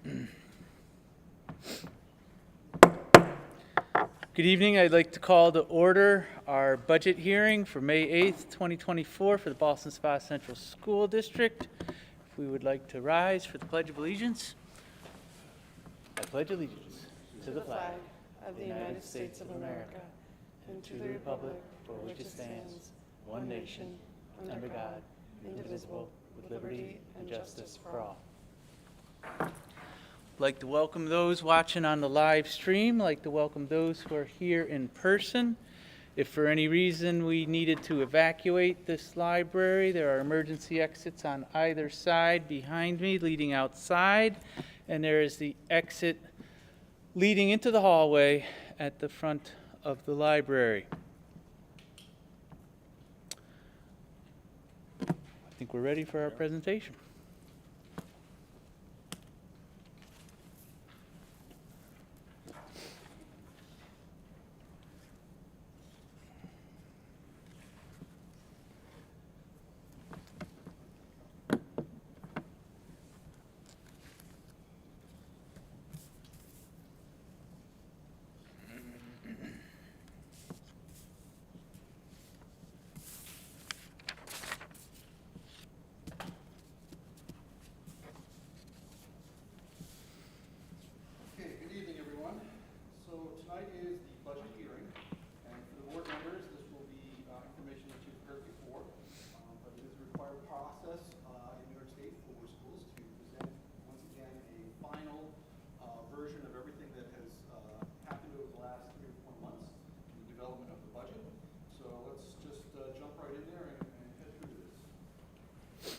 Good evening. I'd like to call to order our budget hearing for May 8th, 2024 for the Ballston Spa Central School District. If we would like to rise for the Pledge of Allegiance. I pledge allegiance to the flag of the United States of America and to the republic for which it stands, one nation, under God, indivisible, with liberty and justice for all. I'd like to welcome those watching on the live stream. I'd like to welcome those who are here in person. If for any reason we needed to evacuate this library, there are emergency exits on either side behind me leading outside, and there is the exit leading into the hallway at the front of the library. I think we're ready for our presentation. Tonight is the budget hearing, and for the board members, this will be information that you've heard before, but it is a required process in New York State for schools to present, once again, a final version of everything that has happened over the last 3 or 4 months in the development of the budget. So let's just jump right in there and head through this.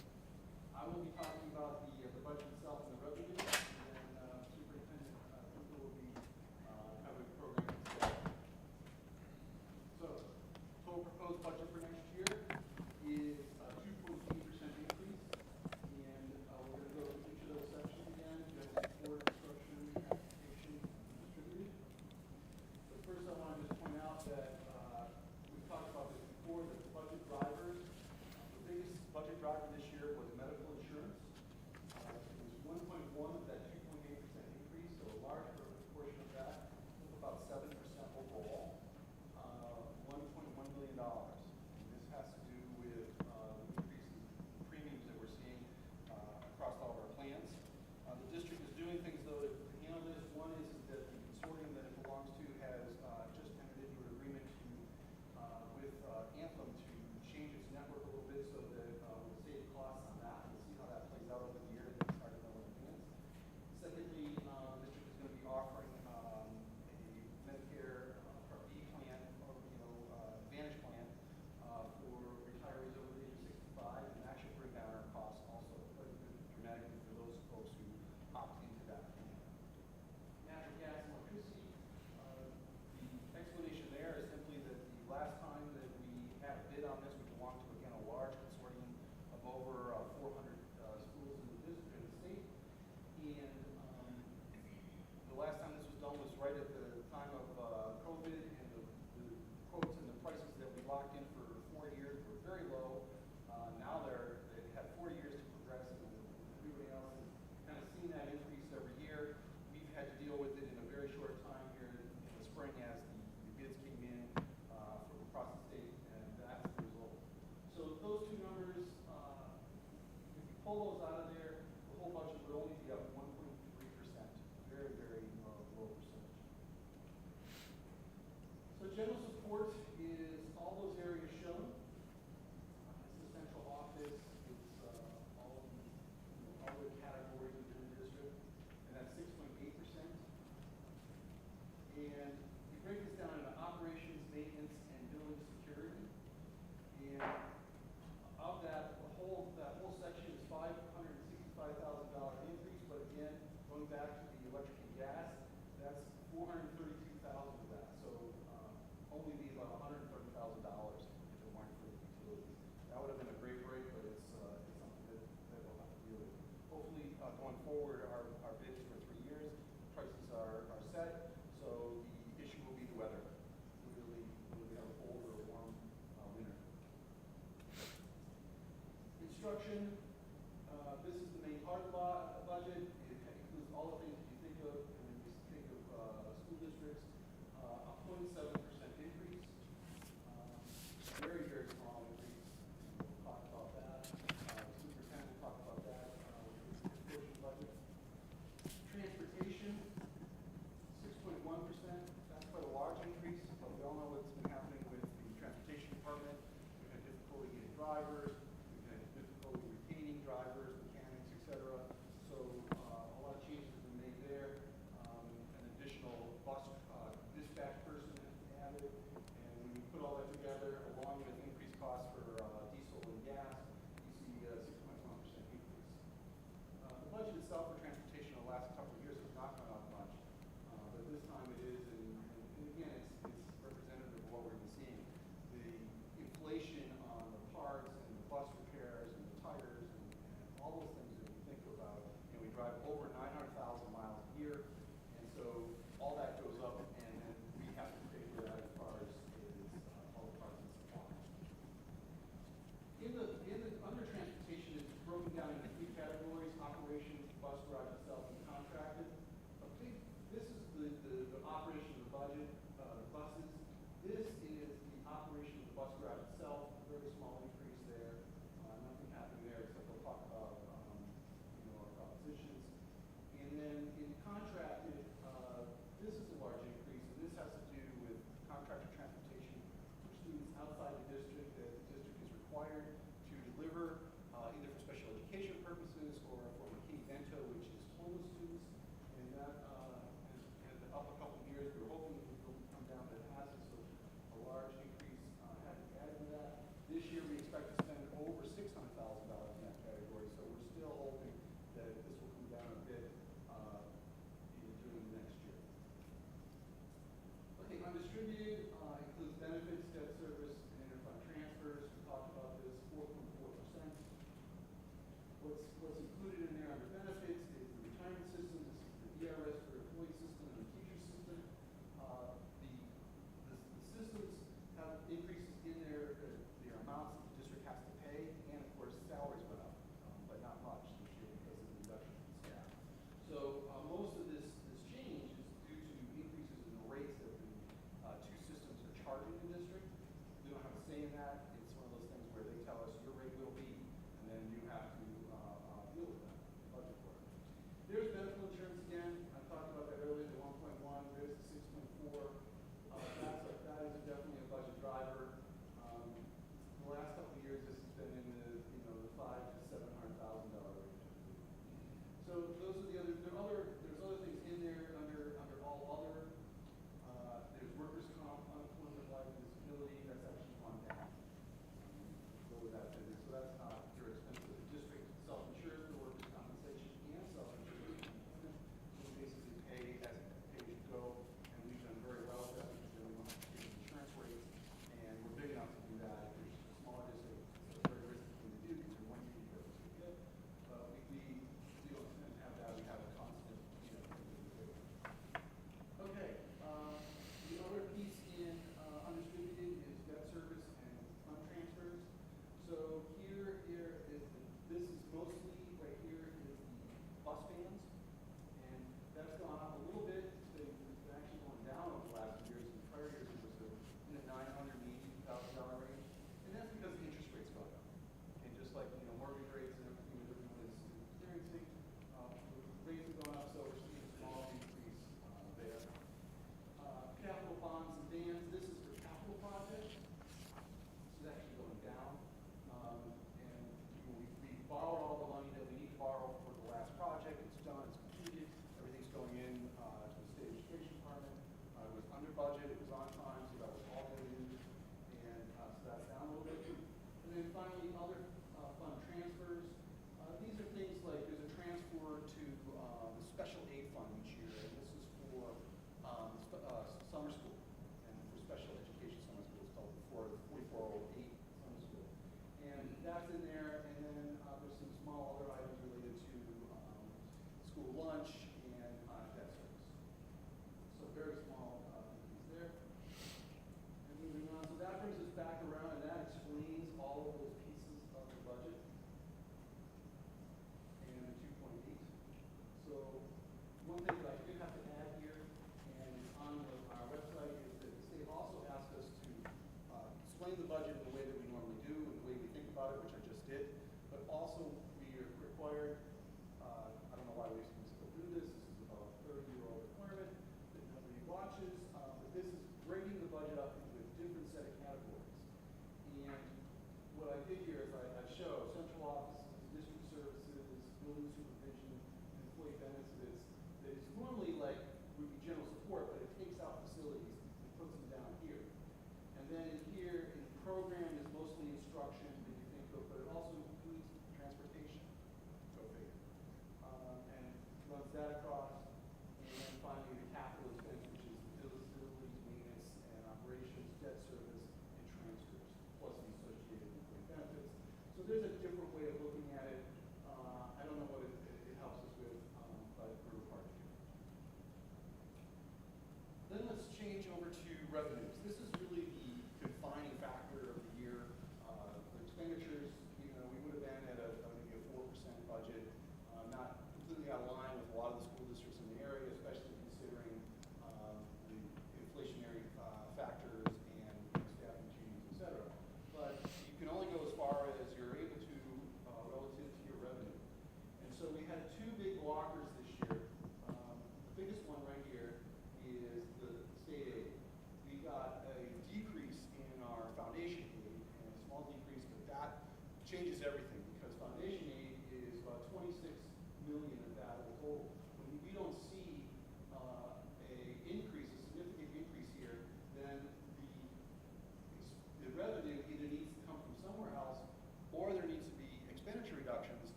I will be talking about the budget itself and the revenue, and then Superintendent Cooper will be covering program itself. So, total proposed budget for next year is a 2.8% increase, and we're going to go through each of those sections again. You have support, instruction, transportation, and distributed. But first I want to just point out that we've talked about this before, that the budget drivers, the biggest budget driver this year was medical insurance. It was 1.1 of that 2.8% increase, so a large portion of that, about 7% overall, $1.1 million. And this has to do with increases in premiums that we're seeing across all of our plans. The district is doing things, though, to handle this. One is that the consortium that it belongs to has just entered into an agreement with Anthem to change its network a little bit so that we'll save costs on that. We'll see how that plays out over the year. It's hard to know in advance. Secondly, the district is going to be offering a Medicare Part B plan, or Advantage plan for retirees over the age of 65, and that should bring down our costs also quite dramatically for those folks who opt into that plan. Natural gas and electricity. The explanation there is simply that the last time that we had a bid on this, we belonged to, again, a large consortium of over 400 schools in the district, in the state. And the last time this was done was right at the time of COVID, and the quotes and the prices that we locked in for 4 years were very low. Now they have 4 years to progress, and everybody else has kind of seen that increase every year. We've had to deal with it in a very short time here in the spring as the bids came in from across the state, and that's the result. So those two numbers, if you pull those out of there, the whole budget would only be up 1.3%. Very, very low percentage. So general support is all those areas shown. It's the central office. It's all the categories within the district, and that's 6.8%. And we break this down into operations, maintenance, and building security. And of that, that whole section is $565,000 increase. But again, going back to the electric and gas, that's $432,000 of that. So only be about $130,000 if it weren't for the utilities. That would have been a great break, but it's something that we'll have to deal with. Hopefully, going forward, our bid is for 3 years. Prices are set, so the issue will be the weather. Really have a cold or a warm winter. Instruction. This is the main part of the budget. It includes all the things that you think of, and when you think of school districts, a 0.7% increase. Very, very small increase. We'll talk about that. Superintendent will talk about that with his portion budget. Transportation, 6.1%. That's quite a large increase, but we all know what's been happening with the transportation department. We've had difficulty getting drivers. We've had difficulty retaining drivers, mechanics, etc. So a lot of changes have been made there. An additional bus dispatch person has been added. And when you put all that together, along with increased costs for diesel and gas, you see a 6.1% increase. The budget itself for transportation in the last couple of years has not gone up much, but this time it is, and again, it's representative of what we've been seeing. The inflation on the parts and the bus repairs and the tires and all those things that we think about. We drive over 900,000 miles a year, and so all that goes up, and then we have to pay for that as far as all the parts and supplies. Under transportation, it's broken down into three categories: operations, bus garage itself, and contracted. This is the operation of the budget, buses. This is the operation of the bus garage itself. Very small increase there. Nothing happening there except we'll talk about our propositions. And then in contracted, this is a large increase, and this has to do with contracted transportation for students outside the district that the district is required to deliver either for special education purposes or for McKinney-Vento, which is homeless students. And that has been up a couple of years. We were hoping it would come down, but it hasn't, so a large increase had to be added to that. This year we expect to spend over $600,000 in that category, so we're still hoping that this will come down a bit during the next year. Okay, undistributed includes benefits, debt service, and interfund transfers. We talked about this, 4.4%. What's included in there under benefits is the retirement system, this is the DRS for employee system and the teacher system. The systems have increases in their amounts that the district has to pay, and of course salaries went up, but not much this year because of the reduction in staff. So most of this change is due to increases in the rates that the two systems are charging the district. We don't have a say in that. It's one of those things where they tell us your rate will be, and then you have to deal with that, budget for it. There's medical insurance again. I talked about that earlier, the 1.1. There's the 6.4. That is definitely a budget driver. The last couple of years, this has been in the $500,000 to $700,000 range. So those are the other. There's other things in there under all other. There's workers' comp, unemployment, life, and disability. That's actually gone down. Go with that figure. So that's not very expensive. The district self-insures for workers' compensation and self-insures for employment. So we basically pay as you go, and we've done very well with that because then we don't have to pay insurance rates, and we're big enough to do that. If you're a smaller district, it's a very risky thing to do because you're one unit per district. But we don't tend to have that. We have a constant, Okay. The other piece in undistributed is debt service and fund transfers. So this is mostly right here is the bus vans, and that's gone up a little bit. It's been actually going down over the last few years. In the prior years, it was in the $980,000 range, and that's because the interest rates going up. And just like mortgage rates and everything that everyone is experiencing, rates have gone up, so we're seeing a small increase there. Capital bonds and dams. This is for capital projects. This is actually going down. And we borrowed all the money that we need to borrow for the last project. It's done. It's completed. Everything's going in to the state education department. It was under budget. It was on time, so that was all they used. And so that's down a little bit. And then finally, other fund transfers. These are things like there's a transfer to the special aid fund each year, and this is for summer school and for special education summer school. It's called the 4408 summer school. And that's in there, and then there's some small other items related to school lunch and debt service. So very small increase there. And moving on, so that brings us back around, and that explains all of those pieces of the budget. And the 2.8. So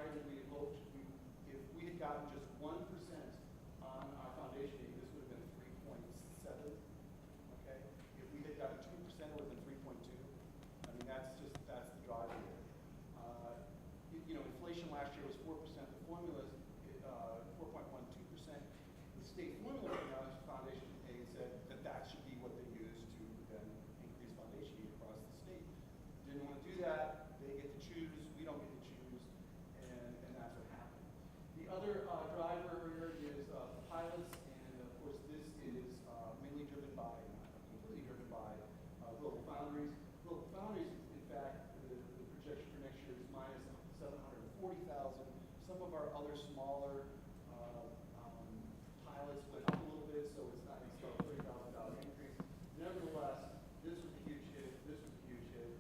higher than we had hoped. If we had gotten just 1% on our foundation aid, this would have been 3.7. Okay? If we had gotten 2%, it would have been 3.2. I mean, that's the driver here. Inflation last year was 4%. The formula is 4.12%. The state formula for the foundation aid said that should be what they use to then increase foundation aid across the state. Didn't want to do that. They get to choose. We don't get to choose, and that's what happened. The other driver here is pilots, and of course this is mainly driven by, completely driven by Global Foundries. Global Foundries, in fact, the projection for next year is minus 740,000. Some of our other smaller pilots went up a little bit, so it's not still a $30,000 increase. Nevertheless, this was a huge hit. This was a huge hit.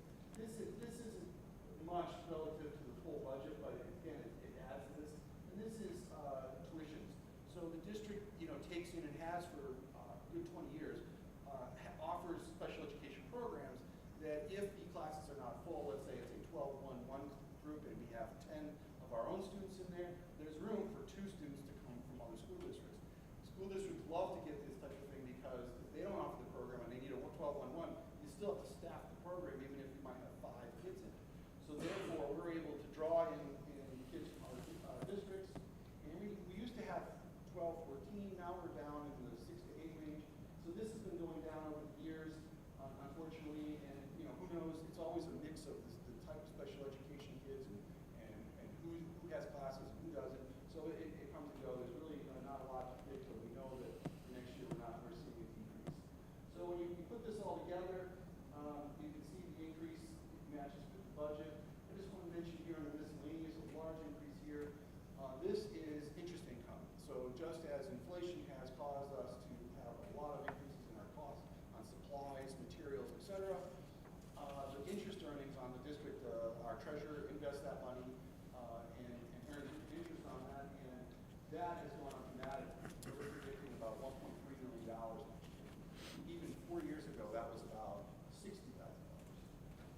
This isn't much relative to the full budget, but again, it adds to this. And this is tuitions. So the district, takes in and has for a good 20 years, offers special education programs that if the classes are not full, let's say it's a 12-1-1 group and we have 10 of our own students in there, there's room for 2 students to come from other school districts. School districts love to get this type of thing because if they don't offer the program and they need a 12-1-1, you still have to staff the program even if you might have 5 kids in it. So therefore, we're able to draw in kids from other districts. And we used to have 12, 14, now we're down in the 6 to 8 range. So this has been going down over the years, unfortunately, and who knows, it's always a mix of the type of special education kids and who has classes and who doesn't. So it comes and goes. There's really not a lot to predict, but we know that next year we're seeing a decrease. So when you put this all together, you can see the increase matches with the budget. I just want to mention here in the miscellaneous, a large increase here. This is interest income. So just as inflation has caused us to have a lot of increases in our costs on supplies, materials, etc., the interest earnings on the district, our treasurer invests that money and earns interest on that, and that has gone up dramatically. We're predicting about $1.3 million next year. Even 4 years ago, that was about $60,000.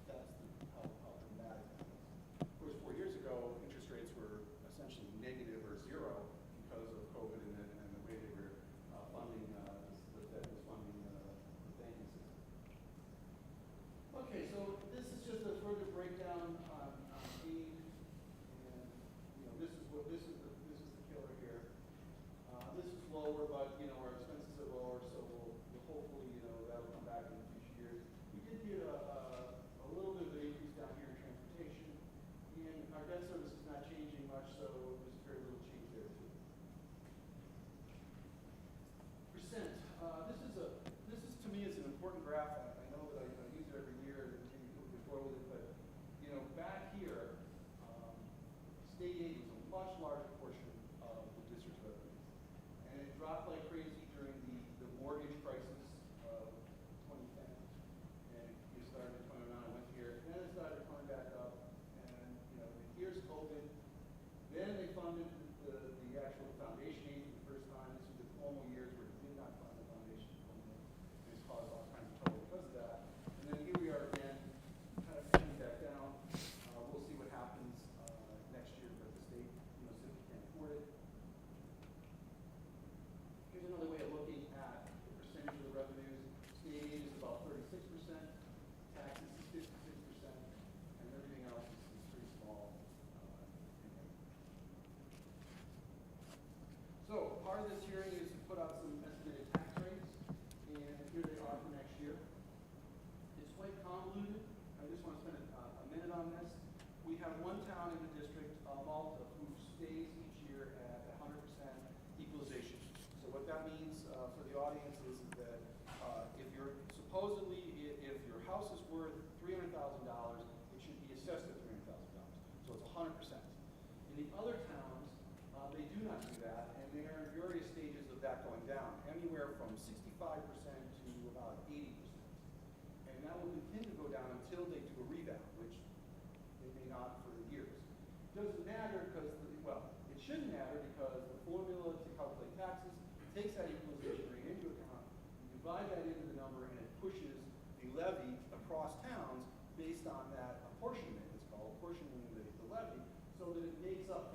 That's how dramatic that is. Of course, 4 years ago, interest rates were essentially negative or zero because of COVID and the way they were funding, the Fed was funding the banking system. Okay, so this is just a further breakdown on aid, and this is the killer here. This is lower, but our expenses are lower, so we'll hopefully that'll come back in the future years. We did get a little bit of an increase down here in transportation, and our debt service is not changing much, so there's very little change there too. Percent. This is to me is an important graph. I know that I use it every year and maybe put before with it, but back here, state aid was a much larger portion of the district's revenues, and it dropped like crazy during the mortgage crisis of 2010, and it started in 2009. I went here, and then it started coming back up, and here's COVID. Then they funded the actual foundation aid for the first time. This was the formal years where they did not fund the foundation formally. And it's caused all kinds of trouble because of that. And then here we are again, kind of pushing back down. We'll see what happens next year, but the state simply can't afford it. Here's another way of looking at the percentage of the revenues. State aid is about 36%, taxes is 56%, and everything else is pretty small. So part of this hearing is to put out some estimated tax rates, and here they are for next year. It's quite convoluted. I just want to spend a minute on this. We have one town in the district, Malta, who stays each year at 100% equalization. So what that means for the audience is that if your house is worth $300,000, it should be assessed at $300,000. So it's 100%. In the other towns, they do not do that, and they are in various stages of that going down, anywhere from 65% to about 80%. And that will continue to go down until they do a revamp, which they may not for years. It doesn't matter because, it shouldn't matter because the formula to calculate taxes takes that equalization rate into account, you divide that into the number, and it pushes the levy across towns based on that apportionment, it's called apportioning the levy, so that it makes up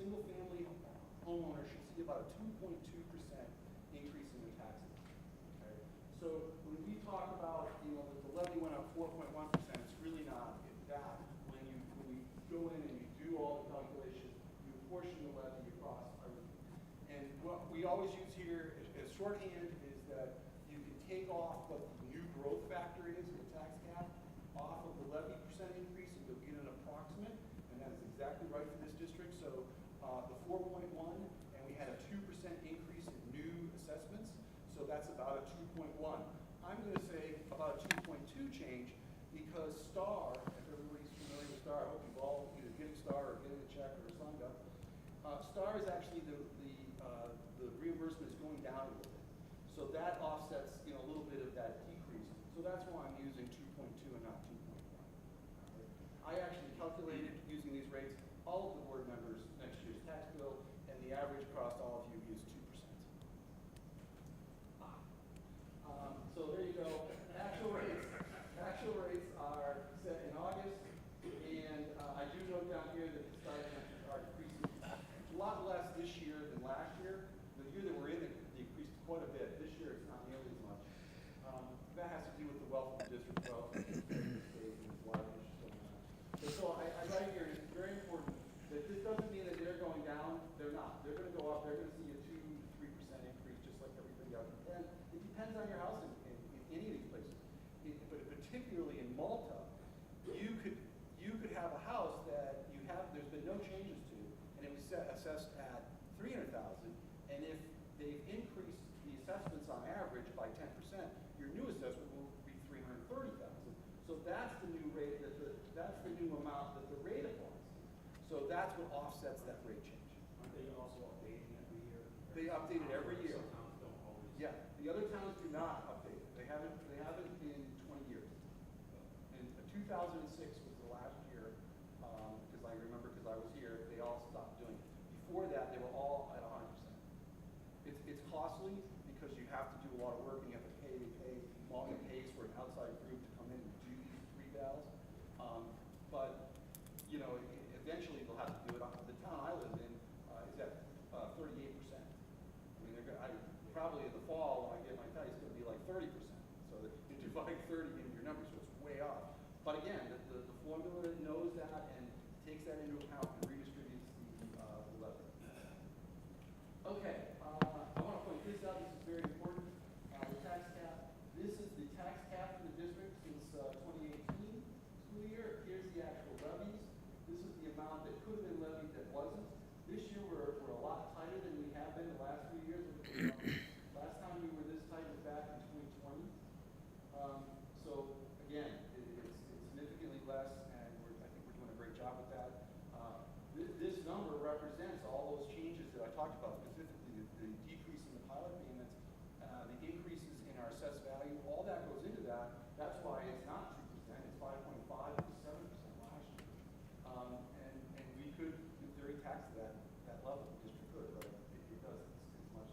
single-family homeowner should see about a 2.2% increase in their taxes. Okay? So when we talk about, that the levy went up 4.1%, it's really not that. When we go in and you do all the calculations, you apportion the levy across everything. And what we always use here as shorthand is that you can take off what the new growth factor is in the tax cap off of the levy percent increase, and you'll get an approximate, and that is exactly right for this district. So the 4.1, and we had a 2% increase in new assessments, so that's about a 2.1. I'm going to say about a 2.2 change because STAR, if everybody's familiar with STAR, I hope you've all either getting STAR or getting a check or signed up. STAR is actually the reimbursement is going down a little bit, so that offsets a little bit of that decrease. So that's why I'm using 2.2 and not 2.1. I actually calculated using these rates all of the board members' next year's tax bill, and the average across all of you is 2%. So there you go. Actual rates are set in August, and I do note down here that the stipends are decreasing a lot less this year than last year. The year that we're in, they decreased quite a bit. This year, it's not nearly as much. That has to do with the wealth of the district, wealth of the state, and there's a lot of issues going on. And so I write here, and it's very important that this doesn't mean that they're going down. They're not. They're going to go up. They're going to see a 2 to 3% increase, just like everybody else. And it depends on your house in any of these places. But particularly in Malta, you could have a house that there's been no changes to, and it was assessed at $300,000, and if they've increased the assessments on average by 10%, your new assessment will be $330,000. So that's the new rate that's the new amount that the rate applies to. So that's what offsets that rate change. Aren't they also updating every year? They update it every year. Some towns don't always. Yeah, the other towns do not update it. They haven't in 20 years. And 2006 was the last year, because I remember because I was here, they all stopped doing it. Before that, they were all at 100%. It's costly because you have to do a lot of work and you have to pay. Malta pays for an outside group to come in and do these revals. But eventually they'll have to do it. The town I live in is at 38%. I mean, probably in the fall when I get my tally, it's going to be like 30%. So that you divide 30 into your numbers, so it's way off. But again, the formula knows that and takes that into account and redistributes the levy. Okay, I want to point this out. This is very important. The tax cap. This is the tax cap for the district since 2018 school year. Here's the actual levies. This is the amount that could have been levied that wasn't. This year we're a lot tighter than we have been the last few years. Last time we were this tight was back in 2020. So again, it's significantly less, and I think we're doing a great job with that. This number represents all those changes that I talked about, specifically the decrease in the pilot payments, the increases in our assessed value. All that goes into that. That's why it's not 2%. It's 5.5 to 7% last year. And we could, in theory, tax that level. The district could, but it doesn't. It's much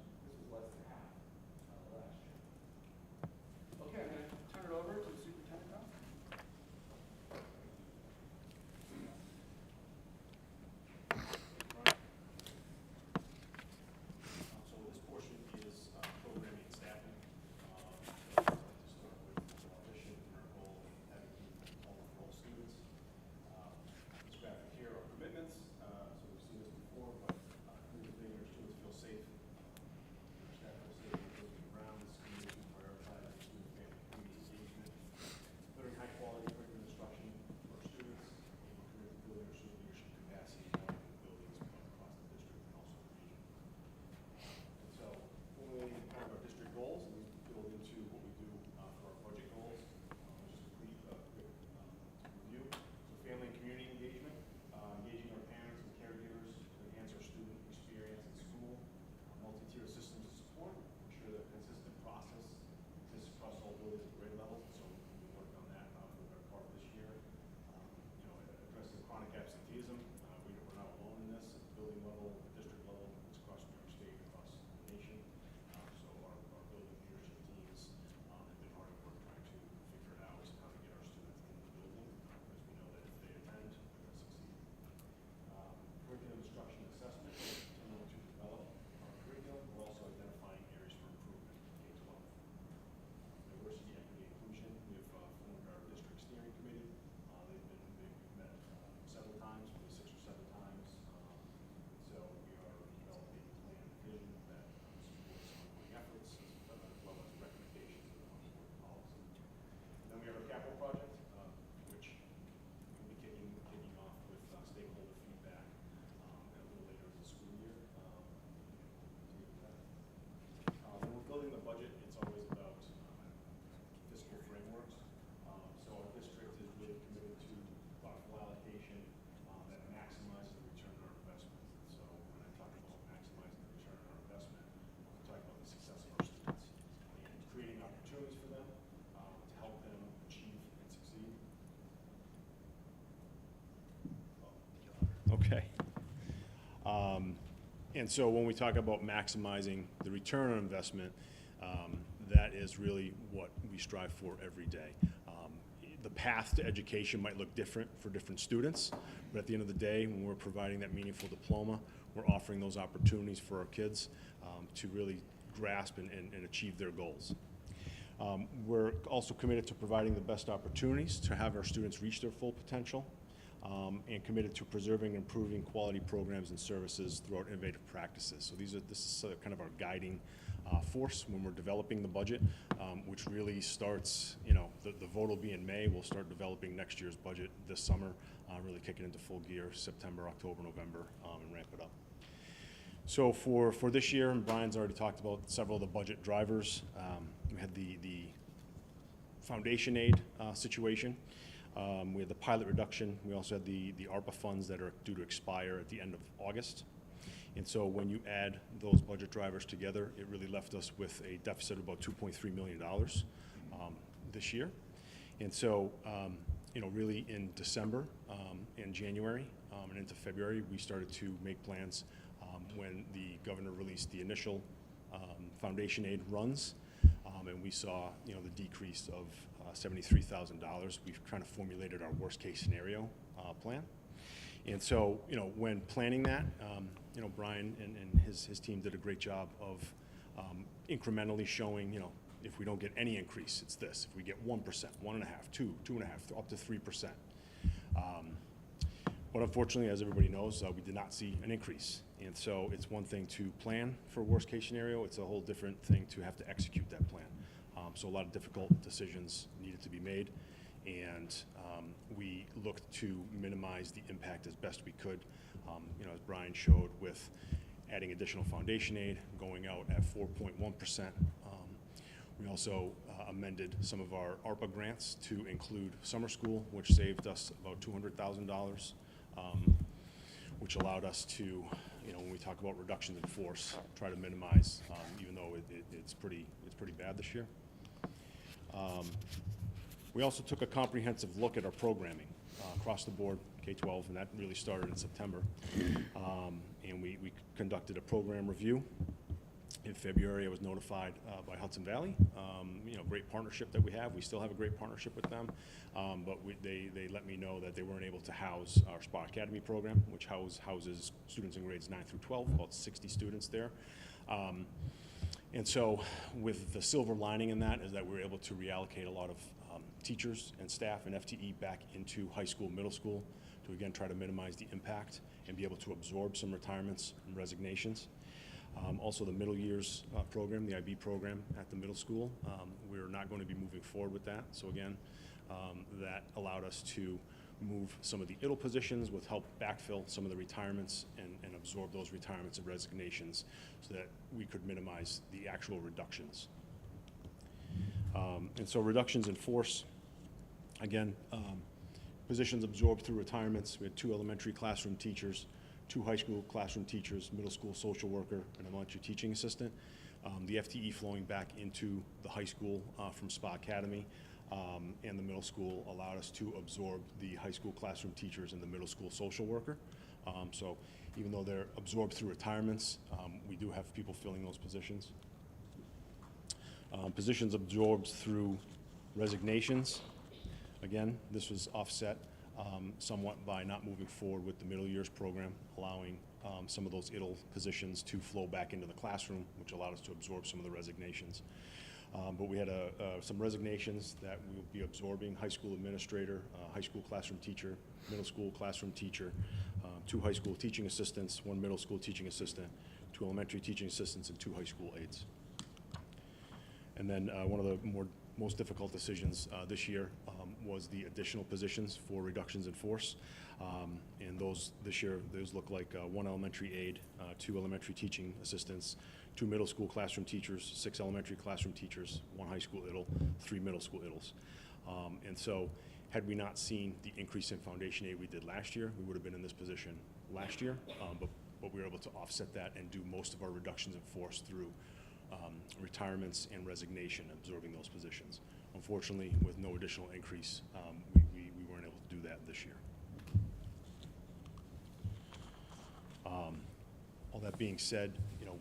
And so when we talk about maximizing the return on investment, that is really what we strive for every day. The path to education might look different for different students, but at the end of the day, when we're providing that meaningful diploma, we're offering those opportunities for our kids to really grasp and achieve their goals. We're also committed to providing the best opportunities to have our students reach their full potential, and committed to preserving and improving quality programs and services throughout innovative practices. So this is kind of our guiding force when we're developing the budget, which really starts, the vote will be in May. We'll start developing next year's budget this summer, really kicking into full gear September, October, November, and ramp it up. So for this year, and Brian's already talked about several of the budget drivers. We had the foundation aid situation. We had the pilot reduction. We also had the ARPA funds that are due to expire at the end of August. And so when you add those budget drivers together, it really left us with a deficit of about $2.3 million this year. And so, really in December, in January, and into February, we started to make plans when the governor released the initial foundation aid runs, and we saw, the decrease of $73,000. We've kind of formulated our worst case scenario plan. And so, when planning that, Brian and his team did a great job of incrementally showing, if we don't get any increase, it's this. If we get 1%, 1.5%, 2%, 2.5%, up to 3%. But unfortunately, as everybody knows, we did not see an increase. And so it's one thing to plan for a worst case scenario. It's a whole different thing to have to execute that plan. So a lot of difficult decisions needed to be made. And we looked to minimize the impact as best we could. As Brian showed, with adding additional foundation aid, going out at 4.1%. We also amended some of our ARPA grants to include summer school, which saved us about $200,000, which allowed us to, when we talk about reductions in force, try to minimize, even though it's pretty bad this year. We also took a comprehensive look at our programming across the board, K-12, and that really started in September. And we conducted a program review. In February, I was notified by Hudson Valley, great partnership that we have. We still have a great partnership with them, but they let me know that they weren't able to house our Spa Academy program, which houses students in grades 9 through 12, about 60 students there. And so with the silver lining in that is that we were able to reallocate a lot of teachers and staff and FTE back into high school, middle school to, again, try to minimize the impact and be able to absorb some retirements and resignations. Also, the middle years program, the IB program at the middle school, we're not going to be moving forward with that. So again, that allowed us to move some of the IDLE positions with help backfill some of the retirements and absorb those retirements and resignations so that we could minimize the actual reductions. And so reductions in force, again, positions absorbed through retirements. We had 2 elementary classroom teachers, 2 high school classroom teachers, middle school social worker, and an elementary teaching assistant. The FTE flowing back into the high school from Spa Academy and the middle school allowed us to absorb the high school classroom teachers and the middle school social worker. So even though they're absorbed through retirements, we do have people filling those positions. Positions absorbed through resignations. Again, this was offset somewhat by not moving forward with the middle years program, allowing some of those IDLE positions to flow back into the classroom, which allowed us to absorb some of the resignations. But we had some resignations that we will be absorbing: high school administrator, high school classroom teacher, middle school classroom teacher, 2 high school teaching assistants, 1 middle school teaching assistant, 2 elementary teaching assistants, and 2 high school aides. And then one of the most difficult decisions this year was the additional positions for reductions in force. And those this year, those look like 1 elementary aide, 2 elementary teaching assistants, 2 middle school classroom teachers, 6 elementary classroom teachers, 1 high school IDLE, 3 middle school IDLEs. And so had we not seen the increase in foundation aid we did last year, we would have been in this position last year, but we were able to offset that and do most of our reductions in force through retirements and resignation, absorbing those positions. Unfortunately, with no additional increase, we weren't able to do that this year. All that being said,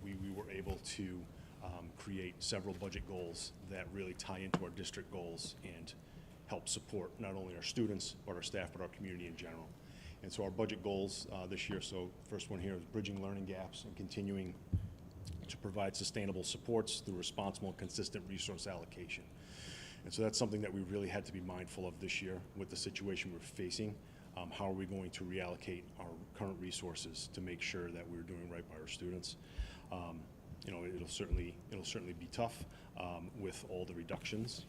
we were able to create several budget goals that really tie into our district goals and help support not only our students, but our staff, but our community in general. And so our budget goals this year, so first one here is bridging learning gaps and continuing to provide sustainable supports through responsible and consistent resource allocation. And so that's something that we really had to be mindful of this year with the situation we're facing. How are we going to reallocate our current resources to make sure that we're doing right by our students? It'll certainly be tough with all the reductions.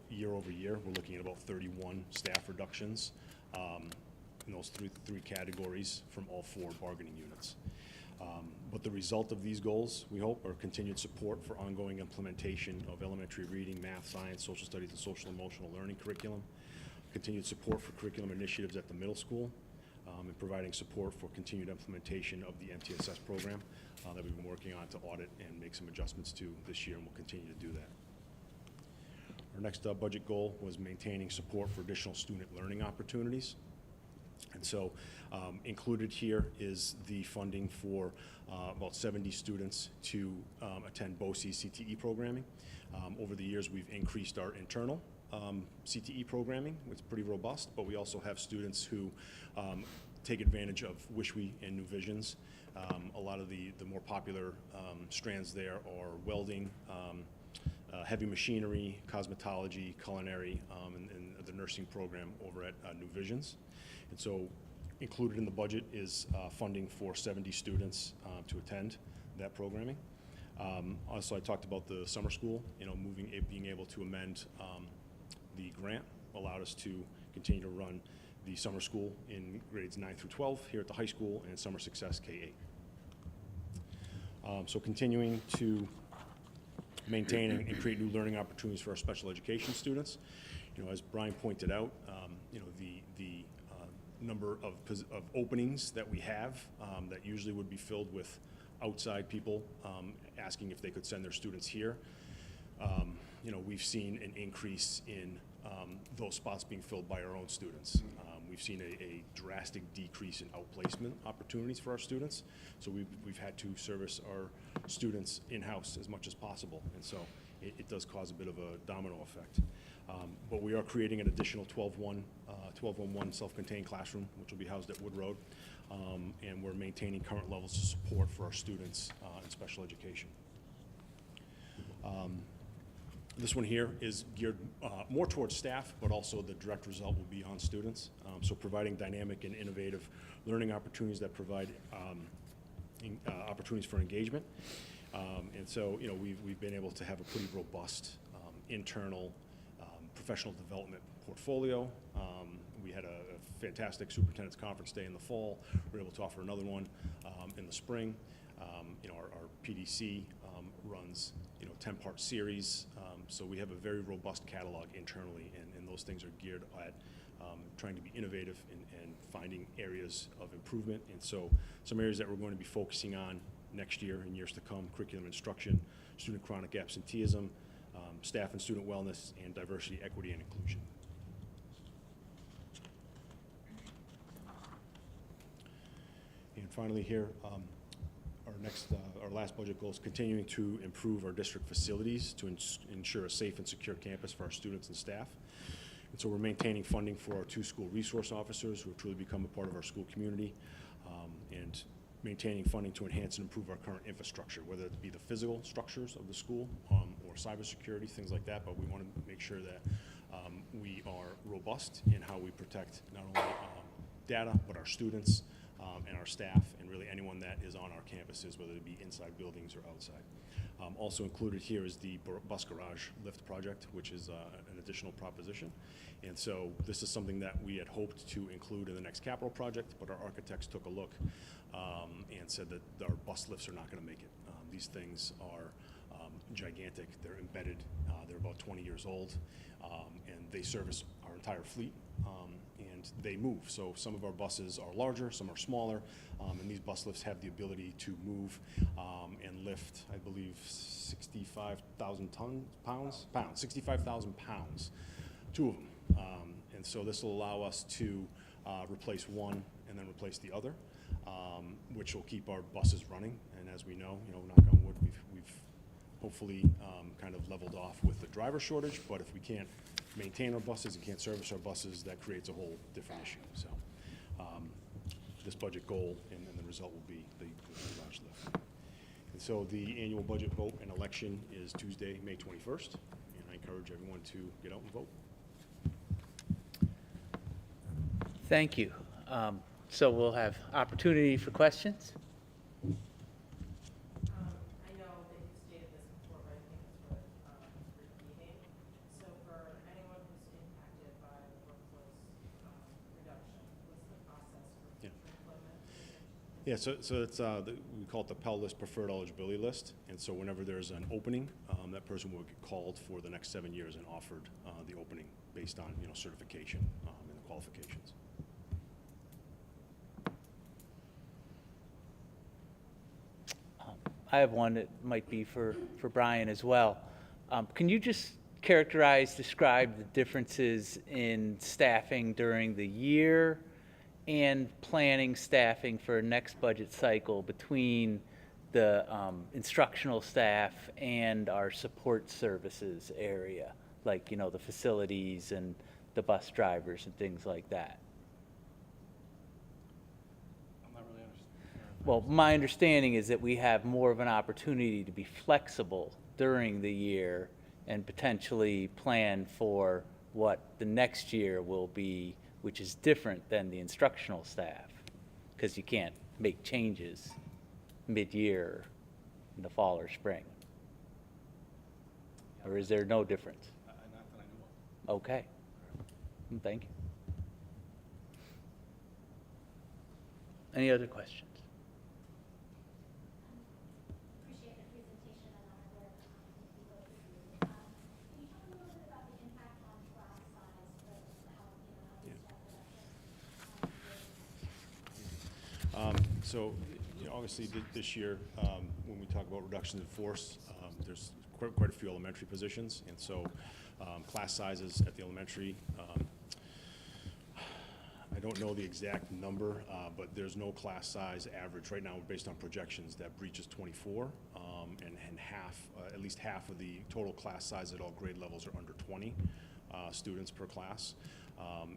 Year over year, we're looking at about 31 staff reductions in those three categories from all 4 bargaining units. But the result of these goals, we hope, are continued support for ongoing implementation of elementary reading, math, science, social studies, and social emotional learning curriculum, continued support for curriculum initiatives at the middle school, and providing support for continued implementation of the MTSS program that we've been working on to audit and make some adjustments to this year, and we'll continue to do that. Our next budget goal was maintaining support for additional student learning opportunities. And so included here is the funding for about 70 students to attend BOCES CTE programming. Over the years, we've increased our internal CTE programming. It's pretty robust, but we also have students who take advantage of WISHWE and New Visions. A lot of the more popular strands there are welding, heavy machinery, cosmetology, culinary, and the nursing program over at New Visions. And so included in the budget is funding for 70 students to attend that programming. Also, I talked about the summer school, being able to amend the grant allowed us to continue to run the summer school in grades 9 through 12 here at the high school and Summer Success K-8. So continuing to maintain and create new learning opportunities for our special education students. As Brian pointed out, the number of openings that we have that usually would be filled with outside people asking if they could send their students here. We've seen an increase in those spots being filled by our own students. We've seen a drastic decrease in outplacement opportunities for our students. So we've had to service our students in-house as much as possible. And so it does cause a bit of a domino effect. But we are creating an additional 12-1 self-contained classroom, which will be housed at Wood Road. And we're maintaining current levels of support for our students in special education. This one here is geared more towards staff, but also the direct result will be on students. So providing dynamic and innovative learning opportunities that provide opportunities for engagement. And so, we've been able to have a pretty robust internal professional development portfolio. We had a fantastic superintendent's conference day in the fall. We were able to offer another one in the spring. Our PDC runs 10-part series. So we have a very robust catalog internally, and those things are geared at trying to be innovative and finding areas of improvement. And so some areas that we're going to be focusing on next year and years to come: curriculum instruction, student chronic absenteeism, staff and student wellness, and diversity, equity, and inclusion. And finally here, our last budget goal is continuing to improve our district facilities to ensure a safe and secure campus for our students and staff. And so we're maintaining funding for our 2 school resource officers who have truly become a part of our school community, and maintaining funding to enhance and improve our current infrastructure, whether it be the physical structures of the school or cybersecurity, things like that. But we want to make sure that we are robust in how we protect not only data, but our students and our staff, and really anyone that is on our campuses, whether it be inside buildings or outside. Also included here is the bus garage lift project, which is an additional proposition. And so this is something that we had hoped to include in the next capital project, but our architects took a look and said that our bus lifts are not going to make it. These things are gigantic. They're embedded. They're about 20 years old, and they service our entire fleet. And they move. So some of our buses are larger, some are smaller, and these bus lifts have the ability to move and lift, I believe, 65,000 pounds, 65,000 pounds, 2 of them. And so this will allow us to replace one and then replace the other. which will keep our buses running. And as we know, knock on wood, we've hopefully kind of leveled off with the driver shortage, but if we can't maintain our buses and can't service our buses, that creates a whole different issue. So this budget goal and the result will be the garage lift. And so the annual budget vote and election is Tuesday, May 21st, and I encourage everyone to get out and vote. Thank you. So we'll have opportunity for questions. I know that you stated this before, but I think it's worth repeating. So for anyone who's impacted by the workforce reduction, what's the process for Yeah. future employment? Yeah, so it's, we call it the Pell List Preferred Eligibility List, and so whenever there's an opening, that person will get called for the next 7 years and offered the opening based on, certification and the qualifications. I have one that might be for Brian as well. Can you just describe the differences in staffing during the year and planning staffing for next budget cycle between the instructional staff and our support services area, like, the facilities and the bus drivers and things like that? I'm not really understanding. Well, my understanding is that we have more of an opportunity to be flexible during the year and potentially plan for what the next year will be, which is different than the instructional staff, because you can't make changes mid-year in the fall or spring. Or is there no difference? Not that I know of. Okay. Thank you. Any other questions? Appreciate the presentation and our work we go through. Can you talk a little bit about the impact on class size for how these So, obviously this year, when we talk about reductions in force, there's quite a few elementary positions, and so class sizes at the elementary, I don't know the exact number, but there's no class size average right now based on projections that breaches 24, and at least half of the total class size at all grade levels are under 20 students per class.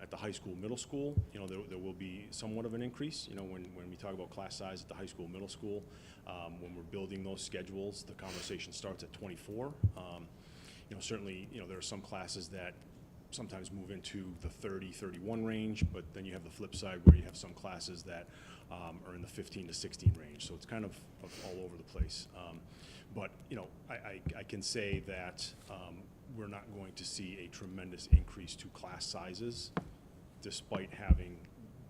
At the high school, middle school, there will be somewhat of an increase. When we talk about class size at the high school, middle school, when we're building those schedules, the conversation starts at 24. Certainly, there are some classes that sometimes move into the 30, 31 range, but then you have the flip side where you have some classes that are in the 15 to 16 range. So it's kind of all over the place. But I can say that we're not going to see a tremendous increase to class sizes, despite having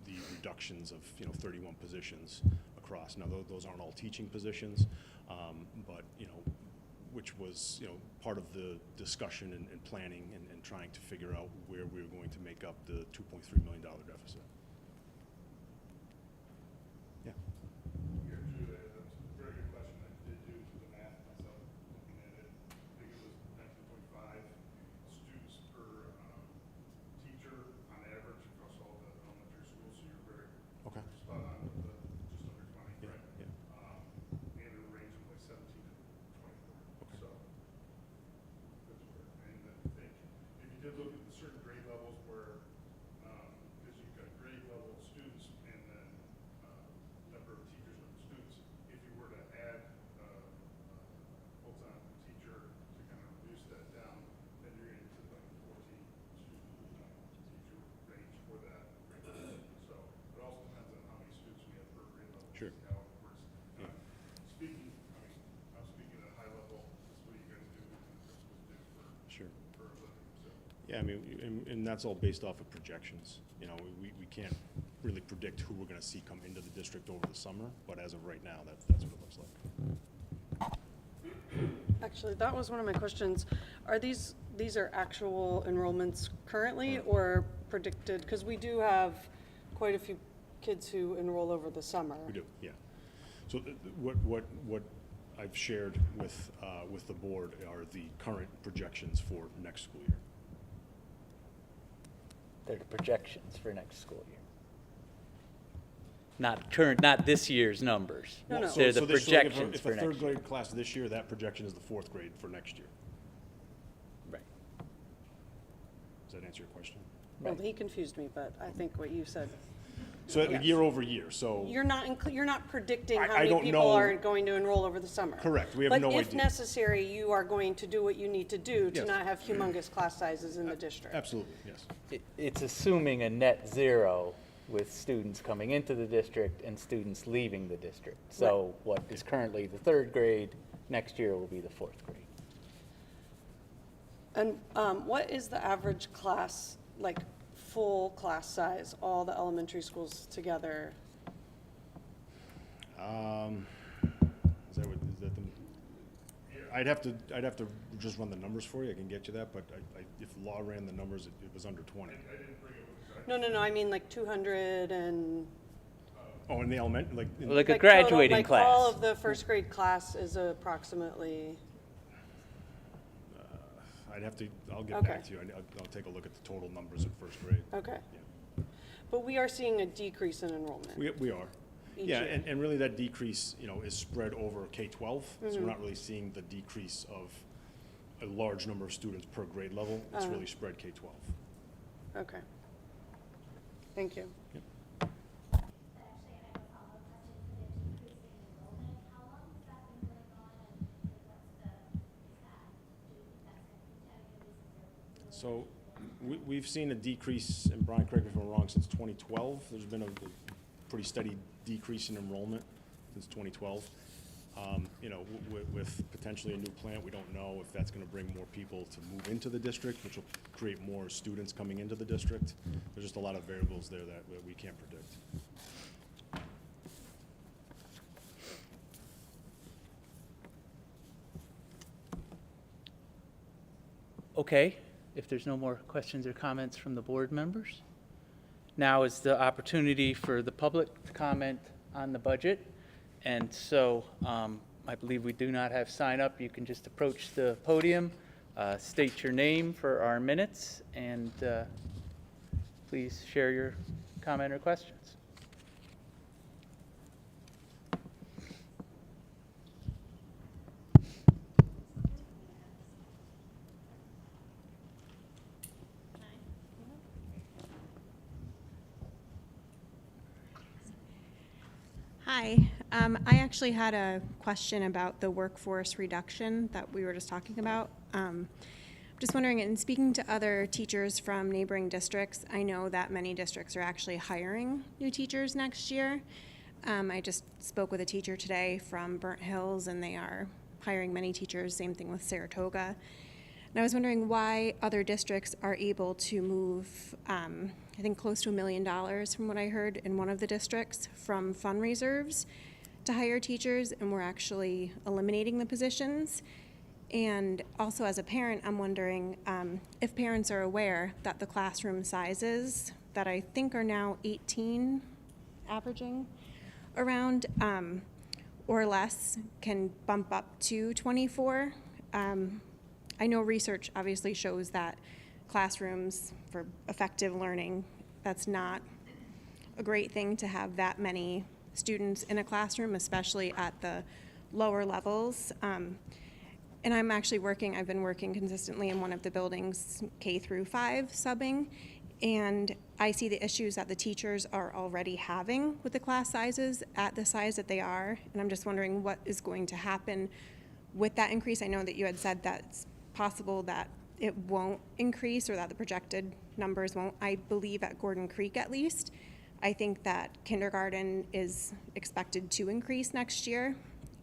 the reductions of 31 positions across. Now those aren't all teaching positions, but which was part of the discussion and planning and trying to figure out where we were going to make up the $2.3 million deficit. Yeah. Here too, that's a very good question. I did do the math myself, looking at it. I think it was 19.5 students per teacher on average across all the elementary schools. So you're very Okay. spot on with the just under 20, Yeah, right? yeah. And a range of like 17 to 24. Okay. So that's where, and I think if you did look at the certain grade levels where, because you've got grade level students and then number of teachers, number of students, if you were to add full-time teacher to kind of reduce that down, then you're into like 14 student teacher range for that grade level. So it also depends on how many students we have per grade level. Sure. How it works. Yeah. Speaking, I'm speaking at a high level. This is what you guys do and the principals do Sure. for a living. So. Yeah, and that's all based off of projections. We can't really predict who we're going to see come into the district over the summer, but as of right now, that's what it looks like. Actually, that was one of my questions. Are these are actual enrollments currently or predicted? Because we do have quite a few kids who enroll over the summer. We do, yeah. So what I've shared with the board are the current projections for next school year. They're the projections for next school year. not current, not this year's numbers. No, no. They're the So this- so projections if for a next third year. grade class this year, that projection is the fourth grade for next year. Right. Does that answer your question? Well, he confused me, but I think what you said. So Yes. year over year, so. You're not predicting I how many don't people know. are going to enroll over the summer. Correct. We have no But if idea. necessary, you are going to do what you need to do to Yes. not have humongous class sizes in the district. Absolutely, yes. It's assuming a net zero with students coming into the district and students leaving the district. So what is currently the third grade, next year will be the fourth grade. And what is the average class, like, full class size, all the elementary schools together? Is that the? I'd have to just run the numbers for you. I can get you that, but if law ran the numbers, it was under 20. No, I mean like 200 and. Oh, in the element, like. Like a like graduating total, like all class. of the first grade class is approximately, I'll get Okay. back to you. I'll take a look at the total numbers in first grade. okay. Yeah. But we are seeing a decrease in enrollment. We are. Each Yeah, year. and really that decrease, is spread over K-12. So Mm-hmm. we're not really seeing the decrease of a large number of students per grade level. It's Uh-huh. really spread K-12. Okay. Thank you. But actually, I have a follow-up question for the decrease in enrollment. How long has that been going on, and what's So we've seen a decrease, and Brian, correct me if I'm wrong, since 2012. There's been a pretty steady decrease in enrollment since 2012. With potentially a new plant, we don't know if that's going to bring more people to move into the district, which will create more students coming into the district. There's just a lot of variables there that we can't predict. Okay, if there's no more questions or comments from the board members, now is the opportunity for the public to comment on the budget. And so I believe we do not have sign up. You can just approach the podium, state your name for our minutes, and please share your comment or questions. Hi, I actually had a question about the workforce reduction that we were just talking about. Just wondering, in speaking to other teachers from neighboring districts, I know that many districts are actually hiring new teachers next year. I just spoke with a teacher today from Burnt Hills, and they are hiring many teachers, same thing with Saratoga. And I was wondering why other districts are able to move, I think close to $1 million from what I heard in one of the districts from fund reserves to hire teachers, and we're actually eliminating the positions. And also as a parent, I'm wondering if parents are aware that the classroom sizes that I think are now 18, averaging around, or less, can bump up to 24. I know research obviously shows that classrooms for effective learning, that's not a great thing to have that many students in a classroom, especially at the lower levels. And I've been working consistently in one of the buildings, K through 5 subbing, and I see the issues that the teachers are already having with the class sizes at the size that they are, and I'm just wondering what is going to happen with that increase. I know that you had said that it's possible that it won't increase or that the projected numbers won't. I believe at Gordon Creek at least, I think that kindergarten is expected to increase next year.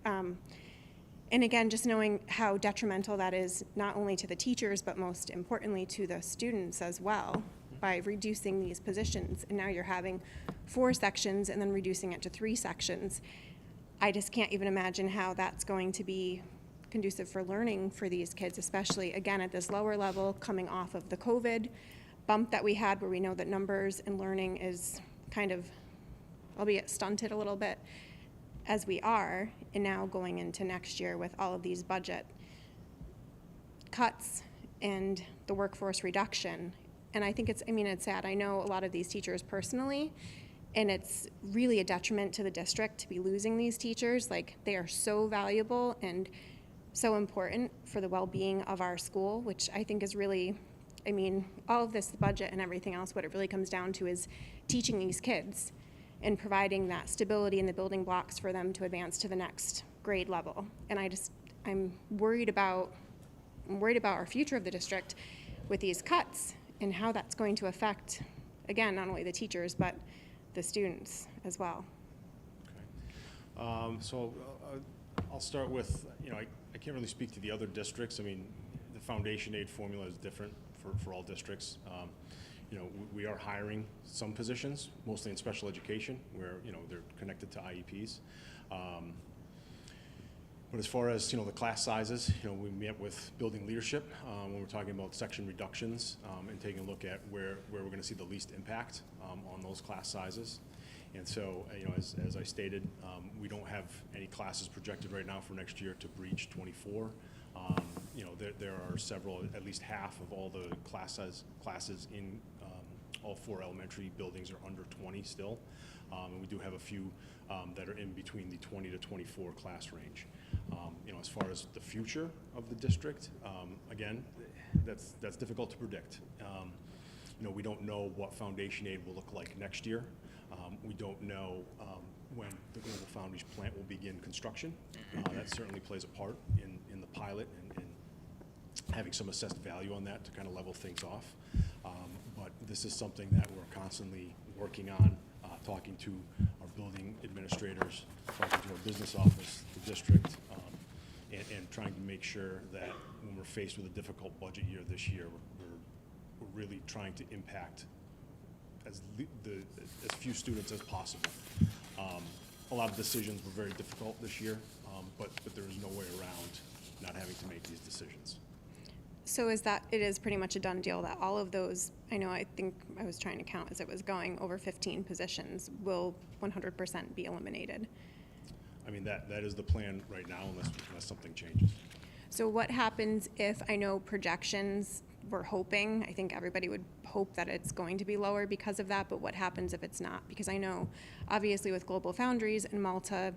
And again, just knowing how detrimental that is not only to the teachers, but most importantly to the students as well by reducing these positions. And now you're having 4 sections and then reducing it to 3 sections. I just can't even imagine how that's going to be conducive for learning for these kids, especially again at this lower level coming off of the COVID bump that we had where we know that numbers and learning is kind of, albeit stunted a little bit as we are, and now going into next year with all of these budget cuts and the workforce reduction. And I think it's sad. I know a lot of these teachers personally, And it's really a detriment to the district to be losing these teachers. Like, they are so valuable and so important for the well-being of our school, which I think is really, I mean, all of this, the budget and everything else, what it really comes down to is teaching these kids and providing that stability and the building blocks for them to advance to the next grade level. And I'm worried about our future of the district with these cuts and how that's going to affect, again, not only the teachers, but the students as well. Okay. I'll start with, I can't really speak to the other districts. I mean, the foundation aid formula is different for all districts. We are hiring some positions, mostly in special education, where, they're connected to IEPs. But as far as, the class sizes, we met with building leadership when we're talking about section reductions and taking a look at where we're going to see the least impact on those class sizes. And so, as I stated, we don't have any classes projected right now for next year to breach 24. There are several, at least half of all the classes in all 4 elementary buildings are under 20 still. And we do have a few that are in between the 20 to 24 class range. As far as the future of the district, again, that's difficult to predict. We don't know what foundation aid will look like next year. We don't know when the Global Foundries plant will begin construction. That certainly plays a part in the pilot and having some assessed value on that to kind of level things off. But this is something that we're constantly working on, talking to our building administrators, talking to our business office, the district, and trying to make sure that when we're faced with a difficult budget year this year, we're really trying to impact as few students as possible. A lot of decisions were very difficult this year, but there is no way around not having to make these decisions. So it is pretty much a done deal that all of those, I think I was trying to count as it was going, over 15 positions will 100% be eliminated. I mean, that is the plan right now, unless something changes. So what happens if, I know projections, we're hoping, I think everybody would hope that it's going to be lower because of that, but what happens if it's not? Because I know, obviously with Global Foundries and Malta,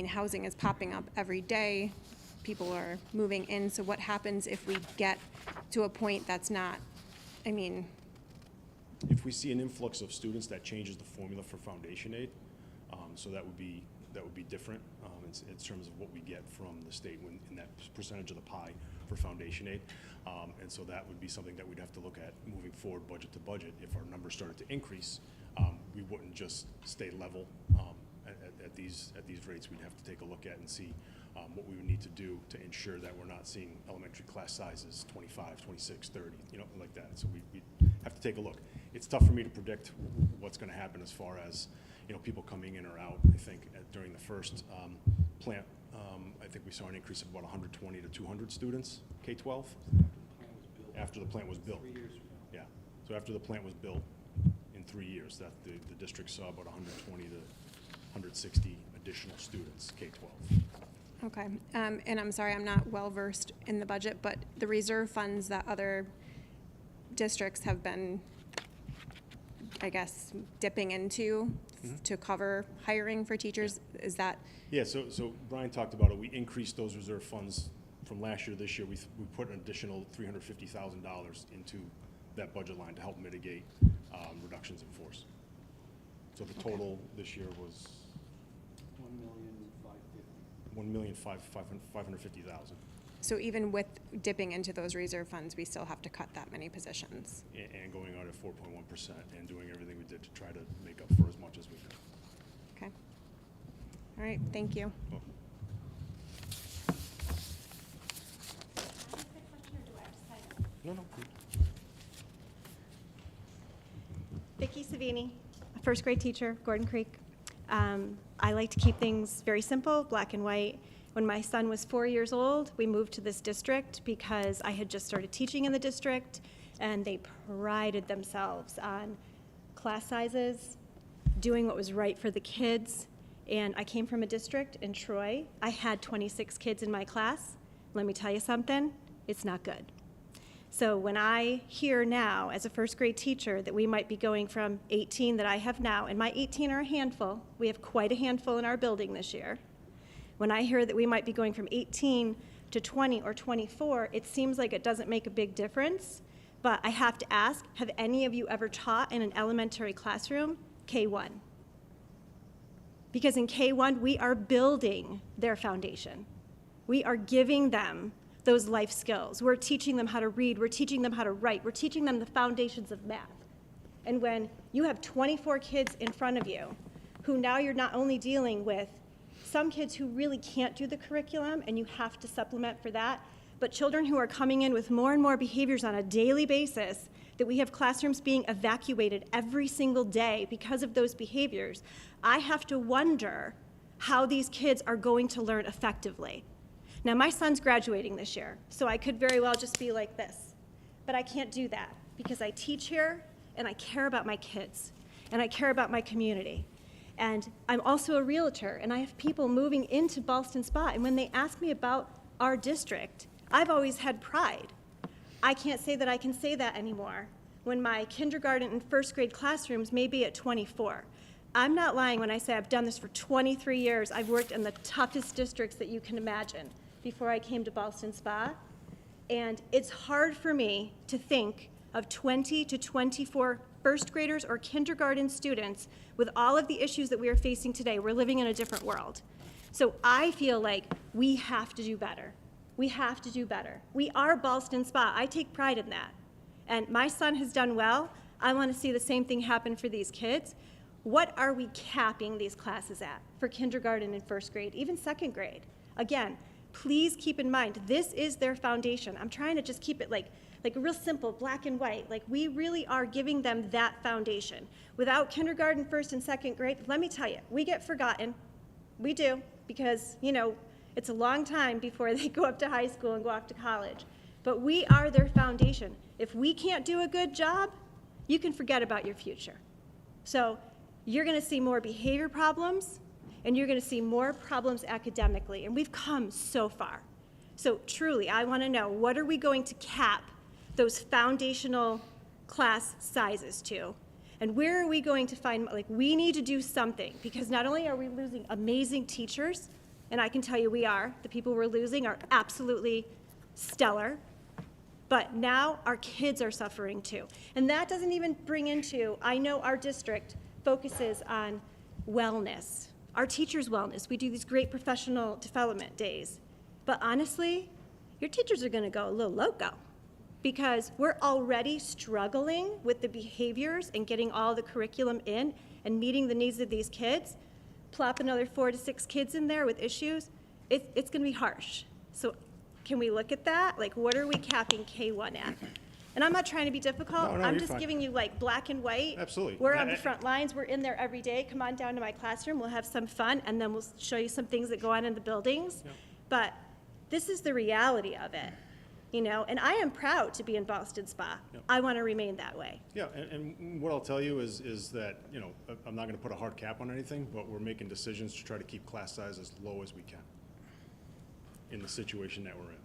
housing is popping up every day. People are moving in, so what happens if we get to a point that's not, If we see an influx of students, that changes the formula for foundation aid. So that would be different in terms of what we get from the state in that percentage of the pie for foundation aid. And so that would be something that we'd have to look at moving forward budget to budget. If our numbers started to increase, we wouldn't just stay level at these rates. We'd have to take a look at and see what we would need to do to ensure that we're not seeing elementary class sizes 25, 26, 30, like that. So we have to take a look. It's tough for me to predict what's going to happen as far as people coming in or out. I think during the first plant, I think we saw an increase of about 120 to 200 students, K-12, after the plant was built. 3 years ago. Yeah. So after the plant was built, in 3 years, that the district saw about 120 to 160 additional students, K-12. okay. And I'm sorry, I'm not well-versed in the budget, but the reserve funds that other districts have been, I guess, dipping into to cover hiring for teachers, is that? Yeah, so Brian talked about it. We increased those reserve funds from last year to this year. We put an additional $350,000 into that budget line to help mitigate reductions in force. So the total this year was $1,550,000. So even with dipping into those reserve funds, we still have to cut that many positions? And going out at 4.1% and doing everything we did to try to make up for as much as we could. Okay. All right, thank you. Well, no. Vicki Savini, a first grade teacher, Gordon Creek. I like to keep things very simple, black and white. When my son was 4 years old, we moved to this district because I had just started teaching in the district, and they prided themselves on class sizes, doing what was right for the kids. And I came from a district in Troy. I had 26 kids in my class. Let me tell you something, it's not good. So when I hear now, as a first grade teacher, that we might be going from 18 that I have now, and my 18 are a handful, we have quite a handful in our building this year. When I hear that we might be going from 18 to 20 or 24, it seems like it doesn't make a big difference. But I have to ask, have any of you ever taught in an elementary classroom? K-1. Because in K-1, we are building their foundation. We are giving them those life skills. We're teaching them how to read. We're teaching them how to write. We're teaching them the foundations of math. And when you have 24 kids in front of you, who now you're not only dealing with some kids who really can't do the curriculum, and you have to supplement for that, but children who are coming in with more and more behaviors on a daily basis, that we have classrooms being evacuated every single day because of those behaviors, I have to wonder how these kids are going to learn effectively. Now, my son's graduating this year, so I could very well just be like this. But I can't do that because I teach here, and I care about my kids, and I care about my community. And I'm also a realtor, and I have people moving into Ballston Spa, and when they ask me about our district, I've always had pride. I can't say that I can say that anymore when my kindergarten and first grade classrooms may be at 24. I'm not lying when I say I've done this for 23 years. I've worked in the toughest districts that you can imagine before I came to Ballston Spa. And it's hard for me to think of 20 to 24 first graders or kindergarten students with all of the issues that we are facing today. We're living in a different world. So I feel like we have to do better. We have to do better. We are Ballston Spa. I take pride in that. And my son has done well. I want to see the same thing happen for these kids. What are we capping these classes at for kindergarten and first grade, even second grade? Again, please keep in mind, this is their foundation. I'm trying to just keep it like real simple, black and white. Like, we really are giving them that foundation. Without kindergarten, first and second grade, let me tell you, we get forgotten. We do, because, you know, it's a long time before they go up to high school and go off to college. But we are their foundation. If we can't do a good job, you can forget about your future. So you're going to see more behavior problems, and you're going to see more problems academically. And we've come so far. So truly, I want to know, what are we going to cap those foundational class sizes to? And where are we going to find, like, we need to do something, because not only are we losing amazing teachers, and I can tell you we are, the people we're losing are absolutely stellar, but now our kids are suffering too. And that doesn't even bring into, I know our district focuses on wellness, our teachers' wellness. We do these great professional development days. But honestly, your teachers are gonna go a little loco, because we're already struggling with the behaviors and getting all the curriculum in and meeting the needs of these kids. Plop another 4 to 6 kids in there with issues, it's gonna be harsh. So can we look at that? Like, what are we capping K-1 at? And I'm not trying to be difficult. No, I'm you're just fine. giving you like black and white. Absolutely. We're on the front lines. We're in there every day. Come on down to my classroom. We'll have some fun, and then we'll show you some things that go on in the buildings. Yep. But this is the reality of it, you know? And I am proud to be in Ballston Spa. Yep. I want to remain that way. Yeah, and what I'll tell you is that, you know, I'm not going to put a hard cap on anything, but we're making decisions to try to keep class size as low as we can in the situation that we're in.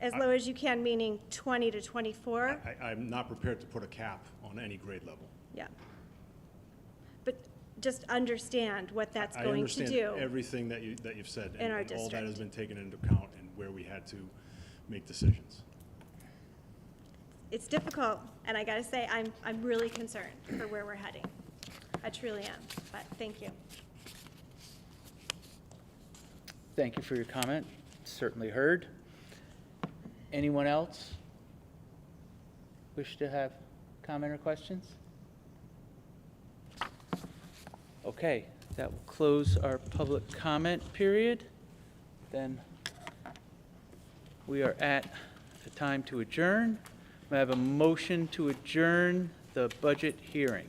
As low as you can, meaning 20 to 24? I'm not prepared to put a cap on any grade level. Yeah. But just understand what that's I going to understand do. everything that you've said, In our and all that has district. been taken into account and where we had to make decisions. It's difficult, and I gotta say, I'm really concerned for where we're heading. I truly am, but thank you. Thank you for your comment. Certainly heard. Anyone else wish to have comment or questions? Okay, that will close our public comment period. Then we are at the time to adjourn. May I have a motion to adjourn the budget hearing?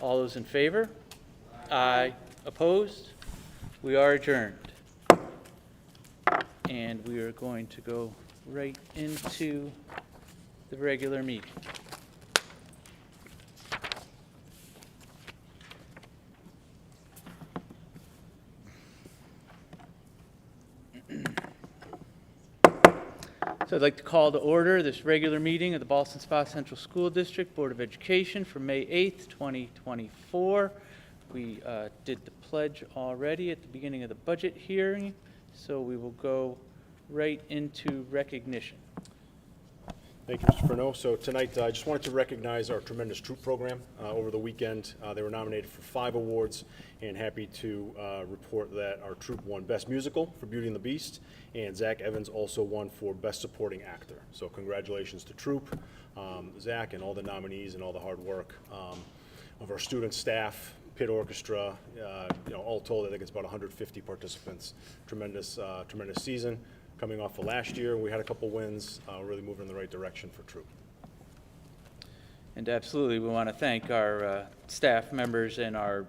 All those in favor? Aye. Opposed? We are adjourned. And we are going to go right into the regular meeting. So I'd like to call to order this regular meeting of the Ballston Spa Central School District Board of Education for May 8th, 2024. We did the pledge already at the beginning of the budget hearing, so we will go right into recognition. Thank you, Mr. Furneaux. So tonight, I just wanted to recognize our tremendous troop program. Over the weekend, they were nominated for 5 awards, and happy to report that our troop won Best Musical for Beauty and the Beast, and Zach Evans also won for Best Supporting Actor. So congratulations to troop, Zach, and all the nominees and all the hard work of our students, staff, pit orchestra. All told, I think it's about 150 participants. Tremendous season. Coming off of last year, we had a couple wins, really moving in the right direction for troop. And absolutely, we want to thank our staff members and our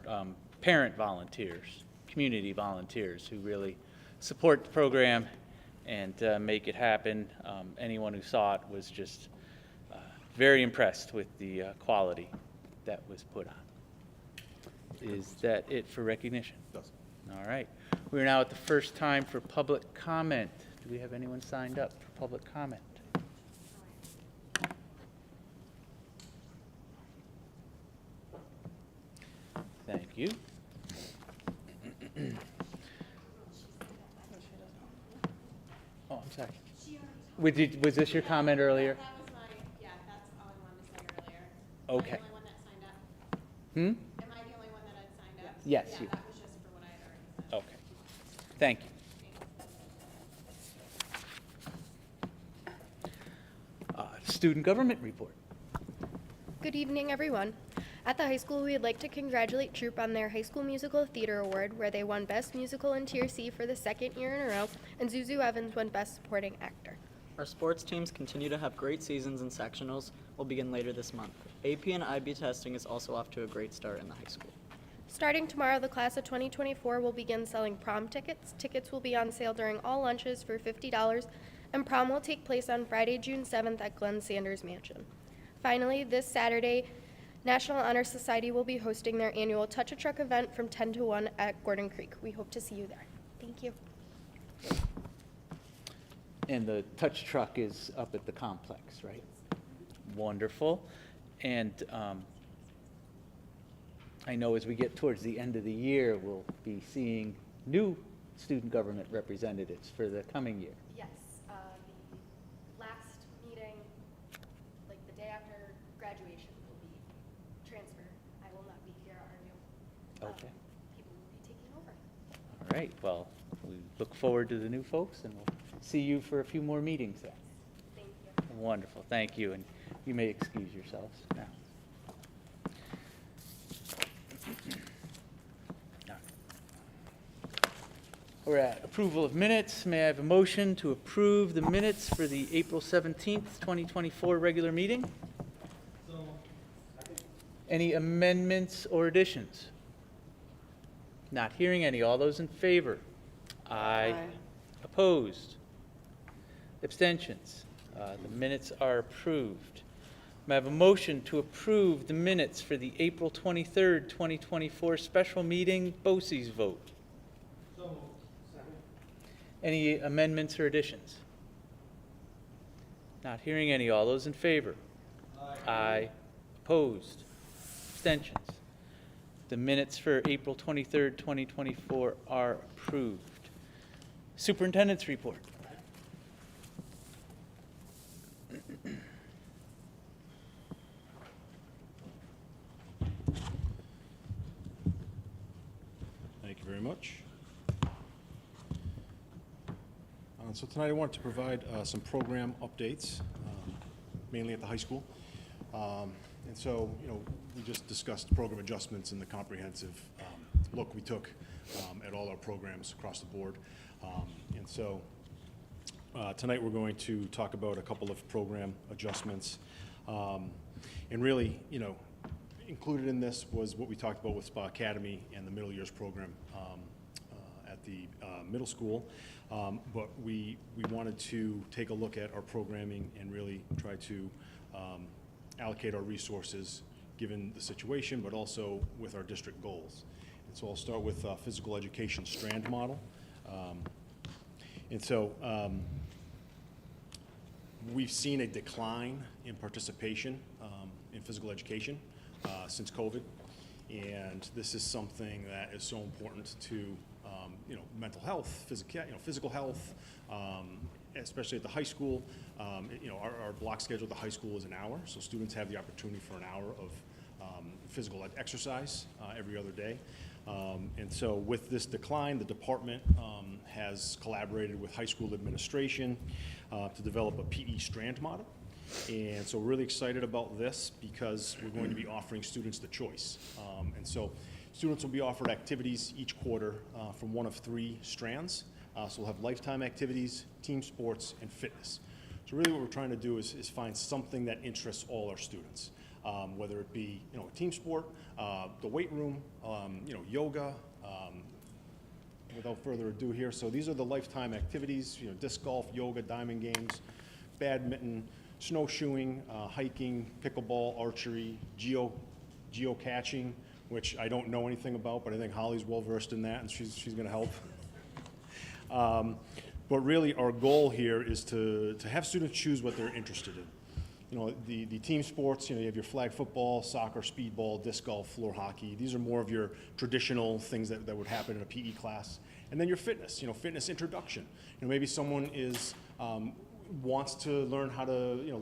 parent volunteers, community volunteers who really support the program and make it happen. Anyone who saw it was just very impressed with the quality that was put on. Is that it for recognition? Yes. All right. We're now at the first time for public comment. Do we have anyone signed up for public comment? Thank you. Oh, I'm sorry. Was this your comment earlier? That was that's all I wanted to say earlier. Okay. Am I the only one that signed up? Hmm? Am I the only one that had signed up? Yes, Yeah, you. that was just for what I had already said. Okay. Thank you. Student government report. Good evening, everyone. At the high school, we would like to congratulate Troop on their High School Musical Theater Award, where they won Best Musical in Tier C for the 2nd year in a row, and Zuzu Evans won Best Supporting Actor. Our sports teams continue to have great seasons, and sectionals will begin later this month. AP and IB testing is also off to a great start in the high school. Starting tomorrow, the class of 2024 will begin selling prom tickets. Tickets will be on sale during all lunches for $50, and prom will take place on Friday, June 7th at Glenn Sanders Mansion. Finally, this Saturday, National Honor Society will be hosting their annual Touch a Truck event from 10 to 1 at Gordon Creek. We hope to see you there. Thank you. And the touch truck is up at the complex, right? Wonderful. And I know as we get towards the end of the year, we'll be seeing new student government representatives for the coming year. Yes, the last meeting, like the day after graduation, will be transfer. I will not be here. Our new Okay. people will be taking over. All right. Well, we look forward to the new folks, and we'll see you for a few more meetings then. Thank you. Wonderful. Thank you. And you may excuse yourselves now. We're at approval of minutes. May I have a motion to approve the minutes for the April 17th, 2024 regular meeting? Any amendments or additions? Not hearing any. All those in favor? Aye. Opposed? Abstentions? The minutes are approved. May I have a motion to approve the minutes for the April 23rd, 2024 special meeting BOCES vote? Any amendments or additions? Not hearing any. All those in favor? Aye. Opposed? Abstentions? The minutes for April 23rd, 2024 are approved. Superintendent's report. Thank you very much. So tonight I wanted to provide some program updates, mainly at the high school. And so, we just discussed program adjustments and the comprehensive look we took at all our programs across the board. And so tonight we're going to talk about a couple of program adjustments. And really, included in this was what we talked about with Spa Academy and the middle years program at the middle school. But we wanted to take a look at our programming and really try to allocate our resources given the situation, but also with our district goals. And so I'll start with physical education strand model. And so We've seen a decline in participation in physical education since COVID, and this is something that is so important to mental health, physical health, especially at the high school. Our block schedule at the high school is an hour, so students have the opportunity for an hour of physical exercise every other day. And so with this decline, the department has collaborated with high school administration to develop a PE strand model. And so we're really excited about this because we're going to be offering students the choice. And so students will be offered activities each quarter from one of 3 strands. So we'll have lifetime activities, team sports, and fitness. So really what we're trying to do is find something that interests all our students, whether it be a team sport, the weight room, yoga. Without further ado here, so these are the lifetime activities, disc golf, yoga, diamond games, badminton, snowshoeing, hiking, pickleball, archery, geocaching, which I don't know anything about, but I think Holly's well versed in that, and she's going to help. But really, our goal here is to have students choose what they're interested in. The team sports, you have your flag football, soccer, speedball, disc golf, floor hockey. These are more of your traditional things that would happen in a PE class. And then your fitness, fitness introduction. Maybe someone wants to learn how to,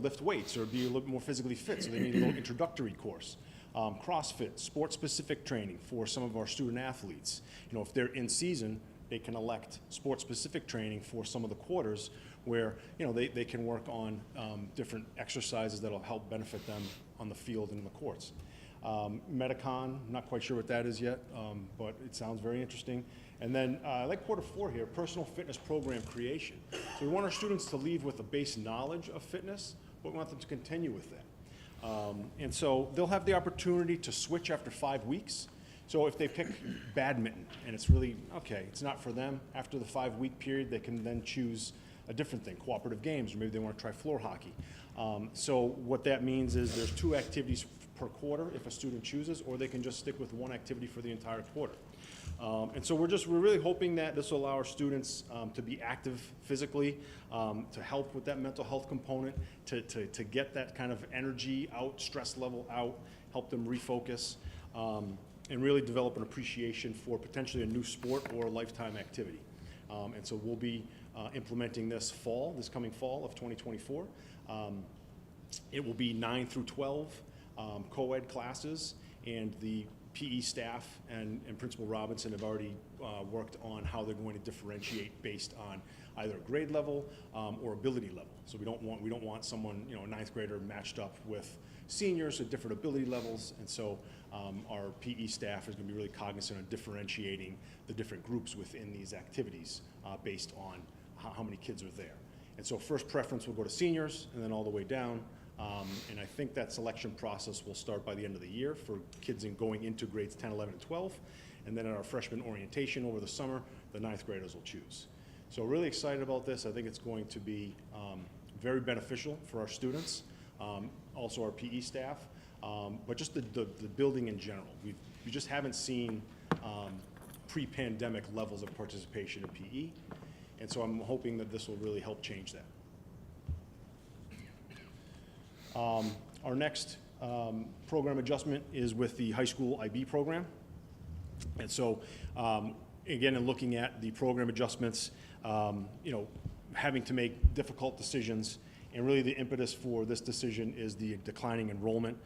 lift weights or be a little more physically fit, so they need a little introductory course. CrossFit, sport-specific training for some of our student athletes. If they're in season, they can elect sport-specific training for some of the quarters where they can work on different exercises that'll help benefit them on the field and in the courts. Metacon, not quite sure what that is yet, but it sounds very interesting. And then I like quarter 4 here, personal fitness program creation. So we want our students to leave with a base knowledge of fitness, but we want them to continue with that. And so they'll have the opportunity to switch after 5 weeks. So if they pick badminton and it's really, okay, it's not for them, after the 5-week period, they can then choose a different thing, cooperative games, or maybe they want to try floor hockey. So what that means is there's 2 activities per quarter if a student chooses, or they can just stick with 1 activity for the entire quarter. And so we're really hoping that this will allow our students to be active physically, to help with that mental health component, to get that kind of energy out, stress level out, help them refocus, and really develop an appreciation for potentially a new sport or a lifetime activity. And so we'll be implementing this coming fall of 2024. It will be 9 through 12 co-ed classes, and the PE staff and Principal Robinson have already worked on how they're going to differentiate based on either grade level or ability level. So we don't want someone, a 9th grader matched up with seniors at different ability levels, and so our PE staff is going to be really cognizant of differentiating the different groups within these activities based on how many kids are there. And so first preference will go to seniors and then all the way down. And I think that selection process will start by the end of the year for kids going into grades 10, 11, and 12. And then at our freshman orientation over the summer, the 9th graders will choose. So really excited about this. I think it's going to be very beneficial for our students, also our PE staff, but just the building in general. We just haven't seen pre-pandemic levels of participation in PE. And so I'm hoping that this will really help change that. Our next program adjustment is with the high school IB program. And so, again, in looking at the program adjustments, having to make difficult decisions, and really the impetus for this decision is the declining enrollment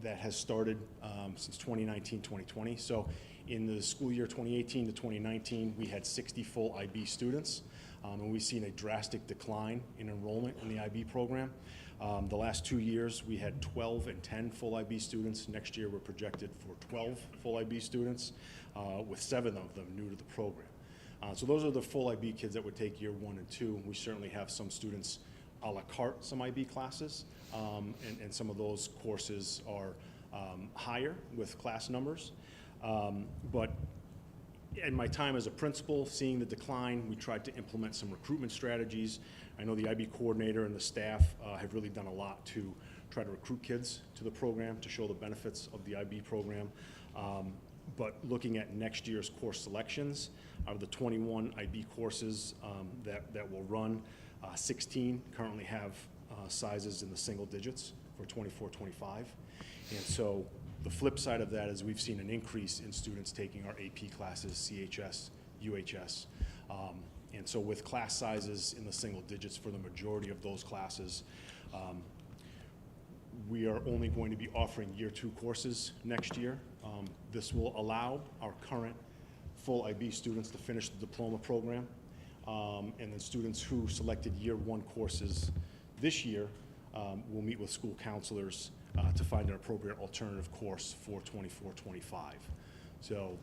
that has started since 2019-2020. So in the school year 2018 to 2019, we had 60 full IB students, and we've seen a drastic decline in enrollment in the IB program. The last 2 years, we had 12 and 10 full IB students. Next year, we're projected for 12 full IB students, with 7 of them new to the program. So those are the full IB kids that would take year 1 and 2. We certainly have some students a la carte some IB classes, and some of those courses are higher with class numbers. But in my time as a principal, seeing the decline, we tried to implement some recruitment strategies. I know the IB coordinator and the staff have really done a lot to try to recruit kids to the program, to show the benefits of the IB program. But looking at next year's course selections, out of the 21 IB courses that will run, 16 currently have sizes in the single digits for 24-25. And so the flip side of that is we've seen an increase in students taking our AP classes, CHS, UHS. And so with class sizes in the single digits for the majority of those classes, we are only going to be offering year 2 courses next year. This will allow our current full IB students to finish the diploma program. And then students who selected year 1 courses this year will meet with school counselors to find an appropriate alternative course for 24-25. So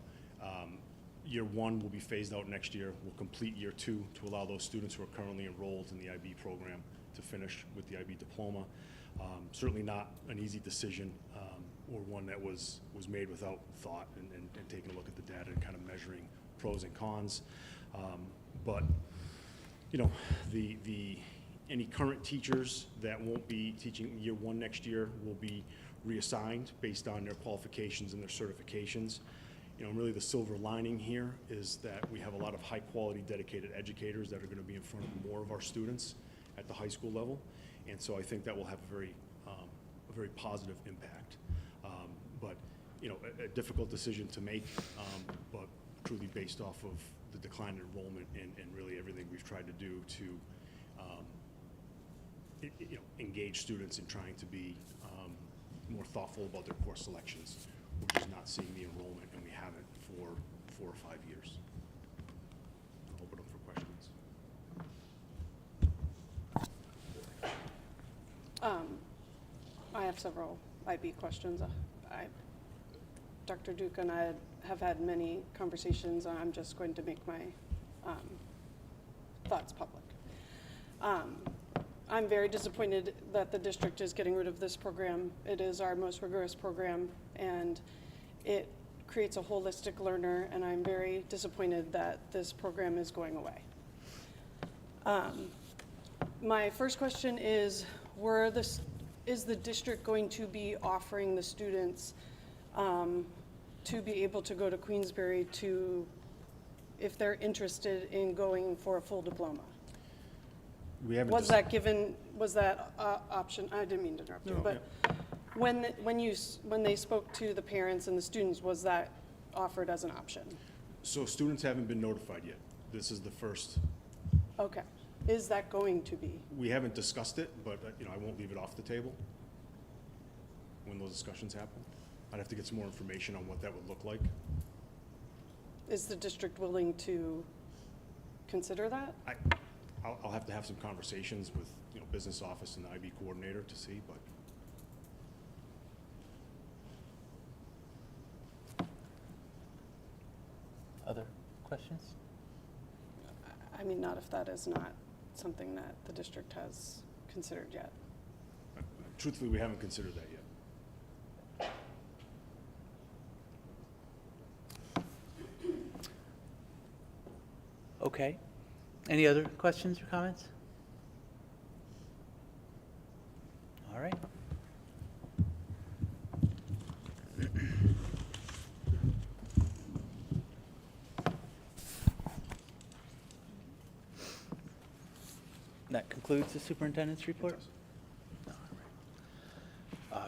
year 1 will be phased out next year. We'll complete year 2 to allow those students who are currently enrolled in the IB program to finish with the IB diploma. Certainly not an easy decision or one that was made without thought and taking a look at the data and kind of measuring pros and cons. But you know, any current teachers that won't be teaching year 1 next year will be reassigned based on their qualifications and their certifications. You know, really the silver lining here is that we have a lot of high quality dedicated educators that are going to be in front of more of our students at the high school level. And so I think that will have a very positive impact. But you know, a difficult decision to make, but truly based off of the decline in enrollment and really everything we've tried to do to you know, engage students in trying to be more thoughtful about their course selections. We're just not seeing the enrollment, and we haven't for 4 or 5 years. I'll open up for questions. I have several IB questions. Dr. Duke and I have had many conversations, and I'm just going to make my thoughts public. I'm very disappointed that the district is getting rid of this program. It is our most rigorous program, and it creates a holistic learner, and I'm very disappointed that this program is going away. My first question is, is the district going to be offering the students to be able to go to Queensbury if they're interested in going for a full diploma? We haven't. Was that option? I didn't mean to interrupt you, but when they spoke to the parents and the students, was that offered as an option? So students haven't been notified yet. This is the first. Okay. Is that going to be? We haven't discussed it, but you know, I won't leave it off the table when those discussions happen. I'd have to get some more information on what that would look like. Is the district willing to consider that? I'll have to have some conversations with, you know, business office and the IB coordinator to see, but. Other questions? I mean, not if that is not something that the district has considered yet. Truthfully, we haven't considered that yet. Okay. Any other questions or comments? All right. That concludes the superintendent's report.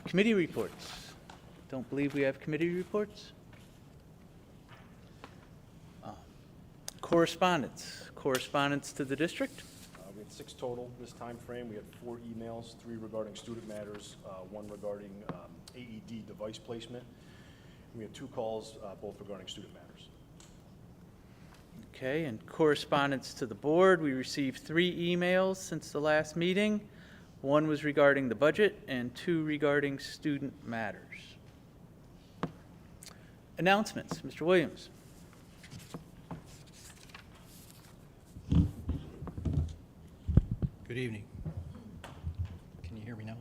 Committee reports. Don't believe we have committee reports. Correspondence to the district. We had 6 total this time frame. We had 4 emails, 3 regarding student matters, 1 regarding AED device placement. We had 2 calls, both regarding student matters. Okay, and correspondence to the board. We received 3 emails since the last meeting. 1 was regarding the budget and 2 regarding student matters. Announcements, Mr. Williams. Good evening. Can you hear me now?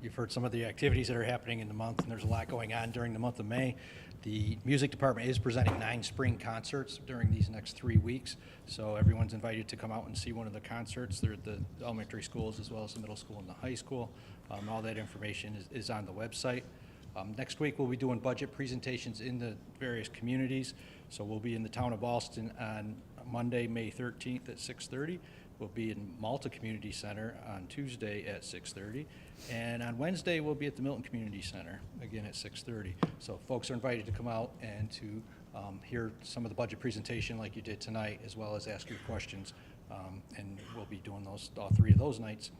You've heard some of the activities that are happening in the month, and there's a lot going on during the month of May. The music department is presenting 9 spring concerts during these next 3 weeks, so everyone's invited to come out and see one of the concerts. They're at the elementary schools as well as the middle school and the high school. All that information is on the website. Next week, we'll be doing budget presentations in the various communities. So we'll be in the town of Ballston on Monday, May 13th at 6:30. We'll be in Malta Community Center on Tuesday at 6:30. And on Wednesday, we'll be at the Milton Community Center, again at 6:30. So folks are invited to come out and to hear some of the budget presentation like you did tonight, as well as ask your questions. And we'll be doing all 3 of those nights.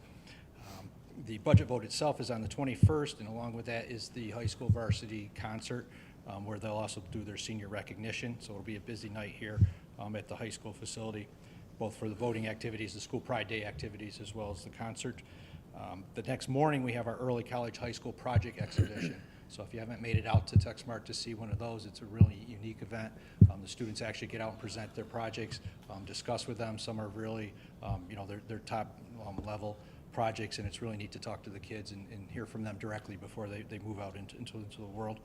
The budget vote itself is on the 21st, and along with that is the high school varsity concert, where they'll also do their senior recognition. So it'll be a busy night here at the high school facility, both for the voting activities, the school pride day activities, as well as the concert. The next morning, we have our early college high school project exhibition. So if you haven't made it out to Techsmart to see one of those, it's a really unique event. The students actually get out and present their projects, discuss with them. Some are really, they're top level projects, and it's really neat to talk to the kids and hear from them directly before they move out into the world.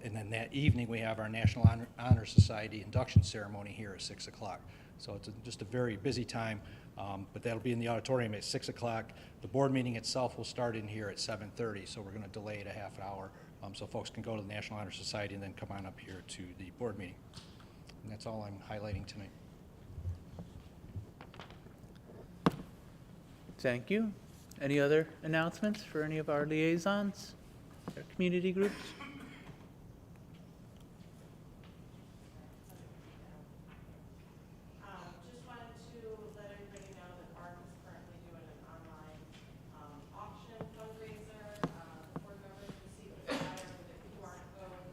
And then that evening, we have our National Honor Society induction ceremony here at 6 o'clock. So it's just a very busy time, but that'll be in the auditorium at 6 o'clock. The board meeting itself will start in here at 7:30, so we're going to delay it a half an hour so folks can go to the National Honor Society and then come on up here to the board meeting. And that's all I'm highlighting tonight. Thank you. Any other announcements for any of our liaisons, our community groups? Just wanted to let everybody know that ARC is currently doing an online auction fundraiser. Board members received a flyer, but if you aren't going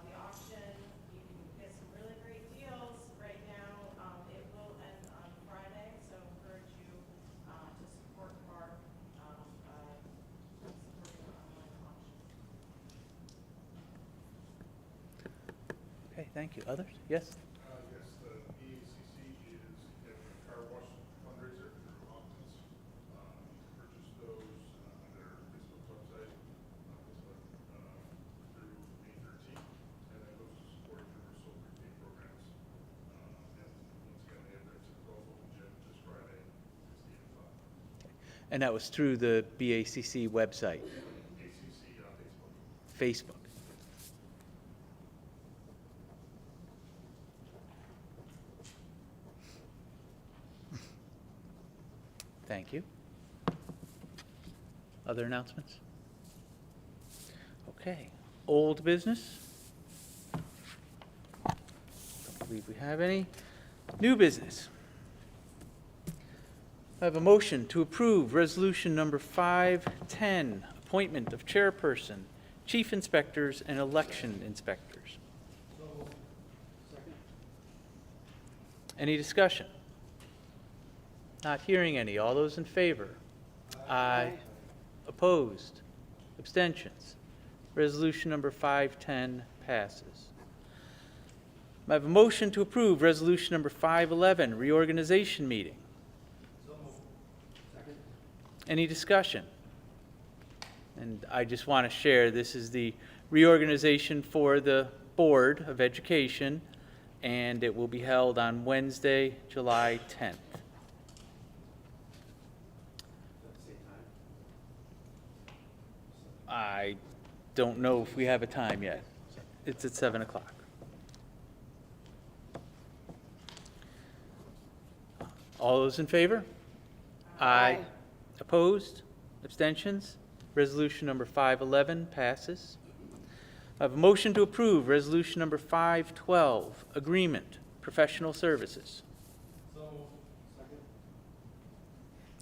the auction, you can get some really great deals right now. It will end on Friday, so encourage you to support ARC, supporting the online auction. Okay, thank you. Others? Yes? Yes, the BACC is having a car wash fundraiser through auctions. You can purchase those on their Facebook website, through May 13th, and that goes to support universal prepaid programs. And once again, they have their typical open gym this Friday, 6 to 8 o'clock. And that was through the BACC website, BACC Facebook. Facebook. Thank you. Other announcements? Okay. Old business? Don't believe we have any. New business? I have a motion to approve resolution number 510, appointment of chairperson, chief inspectors, and election inspectors. Any discussion? Not hearing any. All those in favor? Aye. Opposed? Abstentions? Resolution number 510 passes. I have a motion to approve resolution number 511, reorganization meeting. Any discussion? And I just want to share, this is the reorganization for the Board of Education, and it will be held on Wednesday, July 10th. I don't know if we have a time yet. It's at 7 o'clock. All those in favor? Aye. Opposed? Abstentions? Resolution number 511 passes. I have a motion to approve resolution number 512, agreement, professional services.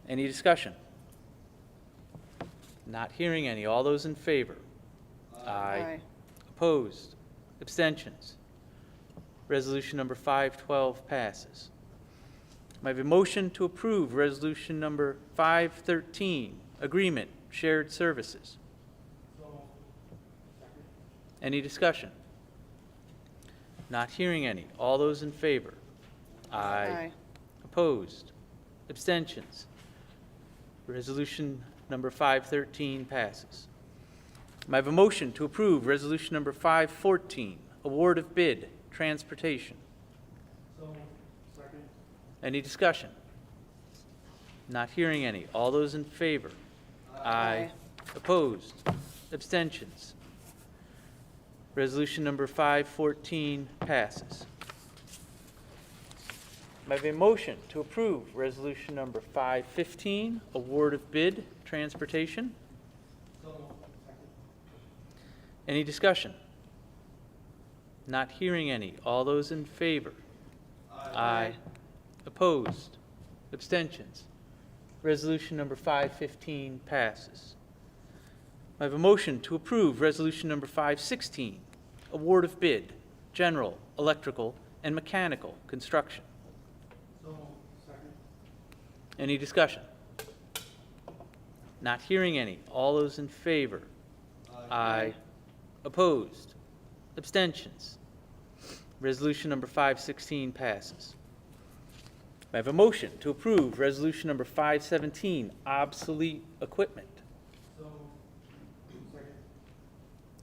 Any discussion? Not hearing any. All those in favor? Aye. Opposed? Abstentions? Resolution number 512 passes. I have a motion to approve resolution number 513, agreement, shared services. Any discussion? Not hearing any. All those in favor? Aye. Opposed? Abstentions? Resolution number 513 passes. I have a motion to approve resolution number 514, award of bid, transportation. Any discussion? Not hearing any. All those in favor? Aye. Opposed? Abstentions? Resolution number 514 passes. May I have a motion to approve resolution number 515, award of bid transportation? Any discussion? Not hearing any. All those in favor? Aye. Opposed? Abstentions? Resolution number 515 passes. I have a motion to approve resolution number 516, award of bid, general, electrical, and mechanical construction. Any discussion? Not hearing any. All those in favor? Aye. Opposed? Abstentions? Resolution number 516 passes. I have a motion to approve resolution number 517, obsolete equipment.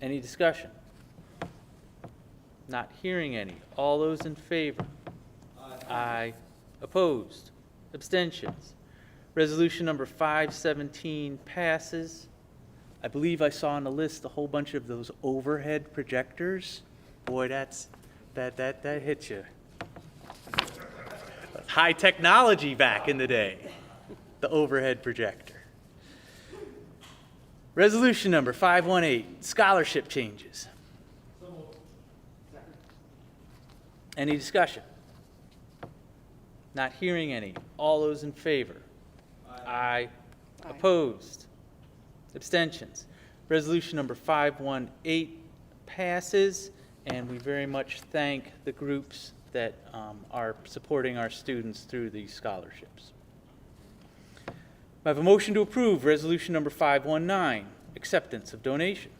Any discussion? Not hearing any. All those in favor? Aye. Opposed? Abstentions? Resolution number 517 passes. I believe I saw on the list a whole bunch of those overhead projectors. Boy, that hits you. High technology back in the day, the overhead projector. Resolution number 518, scholarship changes. Any discussion? Not hearing any. All those in favor? Aye. Opposed? Abstentions? Resolution number 518 passes, and we very much thank the groups that are supporting our students through these scholarships. I have a motion to approve resolution number 519, acceptance of donation.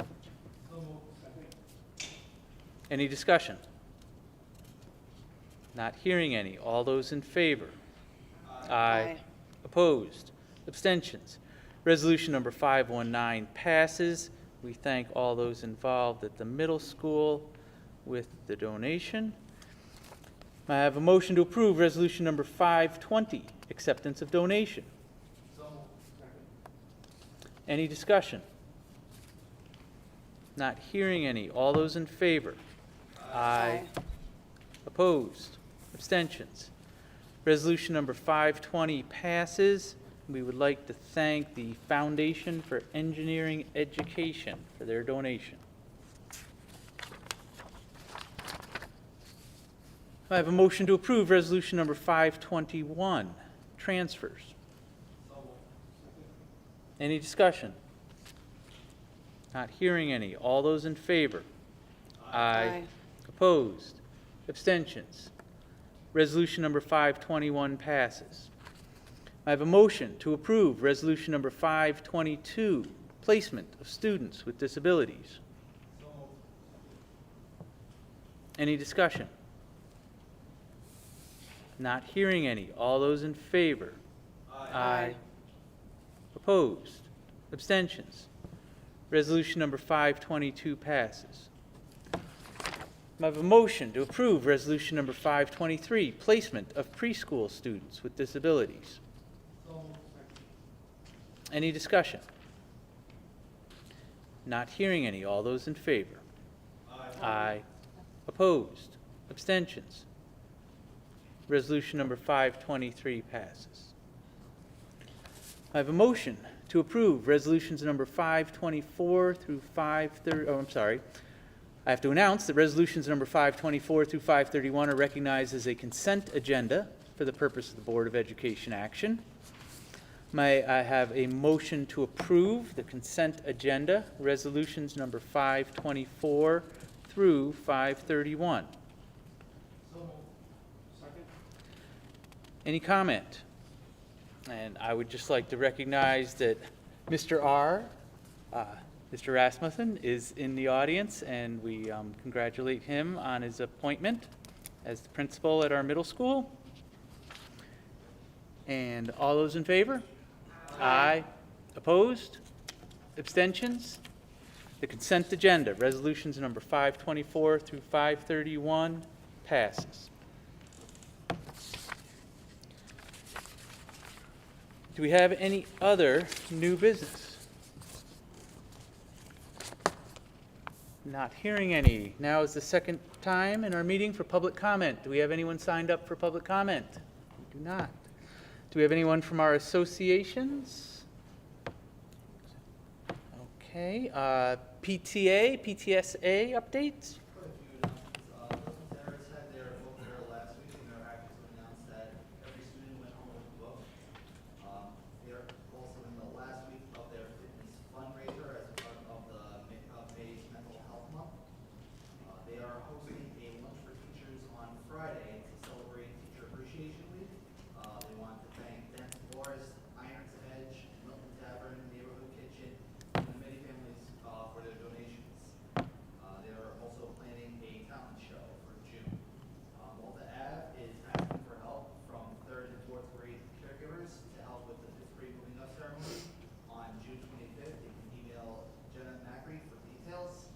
Any discussion? Not hearing any. All those in favor? Aye. Opposed? Abstentions? Resolution number 519 passes. We thank all those involved at the middle school with the donation. I have a motion to approve resolution number 520, acceptance of donation. Any discussion? Not hearing any. All those in favor? Aye. Opposed? Abstentions? Resolution number 520 passes. We would like to thank the Foundation for Engineering Education for their donation. I have a motion to approve resolution number 521, transfers. Any discussion? Not hearing any. All those in favor? Aye. Opposed? Abstentions? Resolution number 521 passes. I have a motion to approve resolution number 522, placement of students with disabilities. Any discussion? Not hearing any. All those in favor? Aye. Opposed? Abstentions? Resolution number 522 passes. I have a motion to approve resolution number 523, placement of preschool students with disabilities. Any discussion? Not hearing any. All those in favor? Aye. Opposed? Abstentions? Resolution number 523 passes. I have a motion to approve resolutions number 524 through 530. I have to announce that resolutions number 524 through 531 are recognized as a consent agenda for the purpose of the Board of Education action. May I have a motion to approve the consent agenda, resolutions number 524 through 531? Any comment? And I would just like to recognize that Mr. Mr. Rasmussen is in the audience, and we congratulate him on his appointment as the principal at our middle school. And all those in favor? Aye. Opposed? Abstentions? The consent agenda, resolutions number 524 through 531, passes. Do we have any other new business? Not hearing any. Now is the second time in our meeting for public comment. Do we have anyone signed up for public comment? do not. Do we have anyone from our associations? Okay, PTSA updates? Quite a few announcements. Ballston Terrace had their book fair last week, and they're happy to announce that every student went home with a book. They're also in the last week of their fitness fundraiser as part of May's Mental Health Month. They are hosting a lunch for teachers on Friday to celebrate Teacher Appreciation Week. They want to thank Dent Forest, Iron's Edge, Milton Tavern, Neighborhood Kitchen, and the many families for their donations. They are also planning a talent show for June. Malta Ave is asking for help from 3rd and 4th grade caregivers to help with the 5th grade moving up ceremony on June 25th. You can email Jenna Macri for details.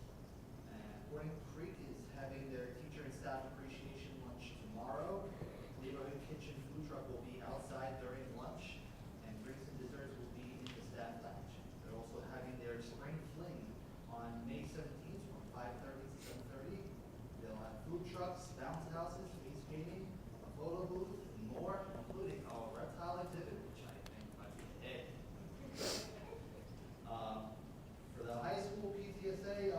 And Gordon Creek is having their teacher and staff appreciation lunch tomorrow. Neighborhood Kitchen food truck will be outside during lunch, and drinks and desserts will be in the staff lounge. They're also having their spring fling on May 17th from 5:30 to 7:30. They'll have food trucks, bounce houses, face painting, a photo booth, and more, including a reptile exhibit, which I think might be a hit. For the high school PTSA,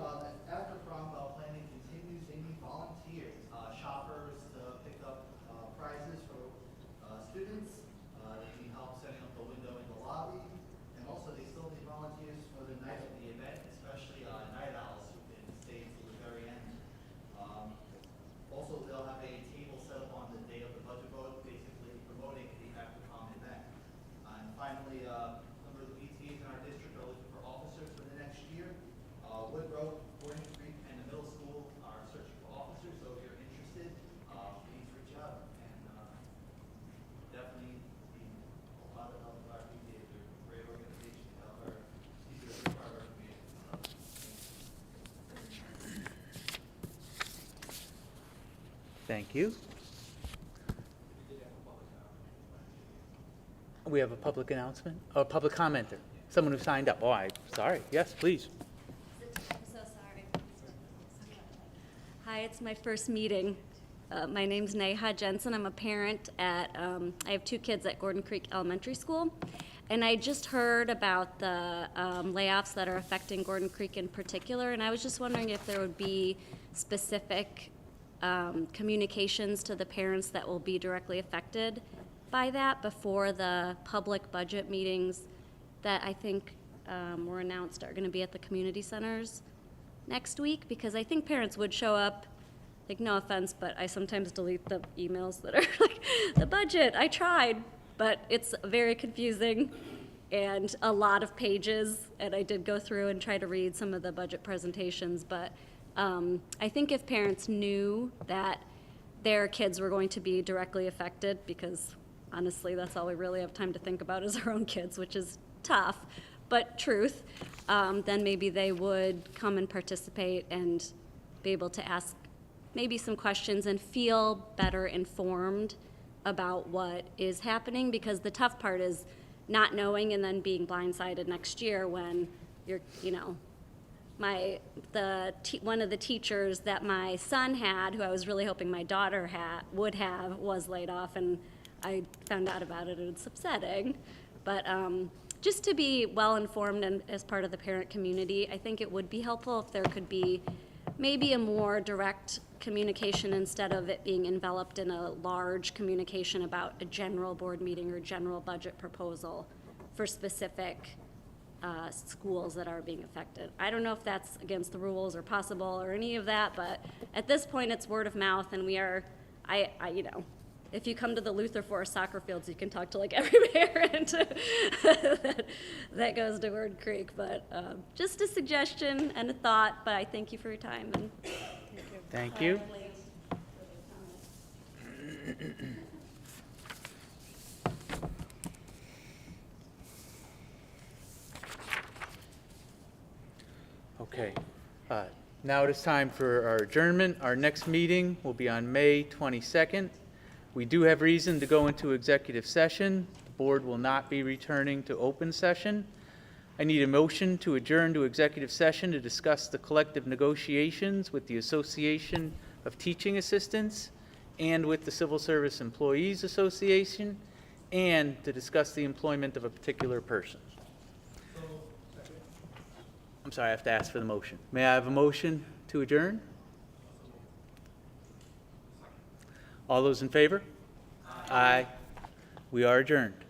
after prom planning continues. They need volunteers, shoppers to pick up prizes for students. They need help setting up the window in the lobby, and also they still need volunteers for the night of the event, especially night owls who can stay until the very end. Also, they'll have a table set up on the day of the budget vote, basically promoting the after prom event. And finally, a number of the PTAs in our district are looking for officers for the next year. Woodrow, Gordon Creek, and the middle school are searching for officers, so if you're interested, please reach out. And definitely a lot of help with our PTAs. They're a great organization to help our teachers be part of our community. Thank you. We have a public announcement, a public commenter, someone who signed up. Oh, sorry. Yes, please. I'm so sorry. Hi, it's my first meeting. My name's Neha Jensen. I'm a parent at, I have 2 kids at Gordon Creek Elementary School. And I just heard about the layoffs that are affecting Gordon Creek in particular. And I was just wondering if there would be specific communications to the parents that will be directly affected by that before the public budget meetings that I think were announced are going to be at the community centers next week, because I think parents would show up. Like, no offense, but I sometimes delete the emails that are like, the budget, I tried, but it's very confusing and a lot of pages, and I did go through and try to read some of the budget presentations, but I think if parents knew that their kids were going to be directly affected, because honestly, that's all we really have time to think about is our own kids, which is tough, but truth, then maybe they would come and participate and be able to ask maybe some questions and feel better informed about what is happening, because the tough part is not knowing and then being blindsided next year when you're, you know, one of the teachers that my son had, who I was really hoping my daughter would have, was laid off, and I found out about it, and it's upsetting. But just to be well informed and as part of the parent community, I think it would be helpful if there could be maybe a more direct communication instead of it being enveloped in a large communication about a general board meeting or general budget proposal for specific schools that are being affected. I don't know if that's against the rules or possible or any of that, but at this point it's word of mouth, and we are, you know, if you come to the Luther Forest soccer fields, you can talk to like every parent that goes to Gordon Creek. But just a suggestion and a thought, but I thank you for your time. And Thank you. Okay. Now it is time for our adjournment. Our next meeting will be on May 22nd. We do have reason to go into executive session. The board will not be returning to open session. I need a motion to adjourn to executive session to discuss the collective negotiations with the Association of Teaching Assistants and with the Civil Service Employees Association, and to discuss the employment of a particular person. I'm sorry, I have to ask for the motion. May I have a motion to adjourn? All those in favor? Aye. We are adjourned.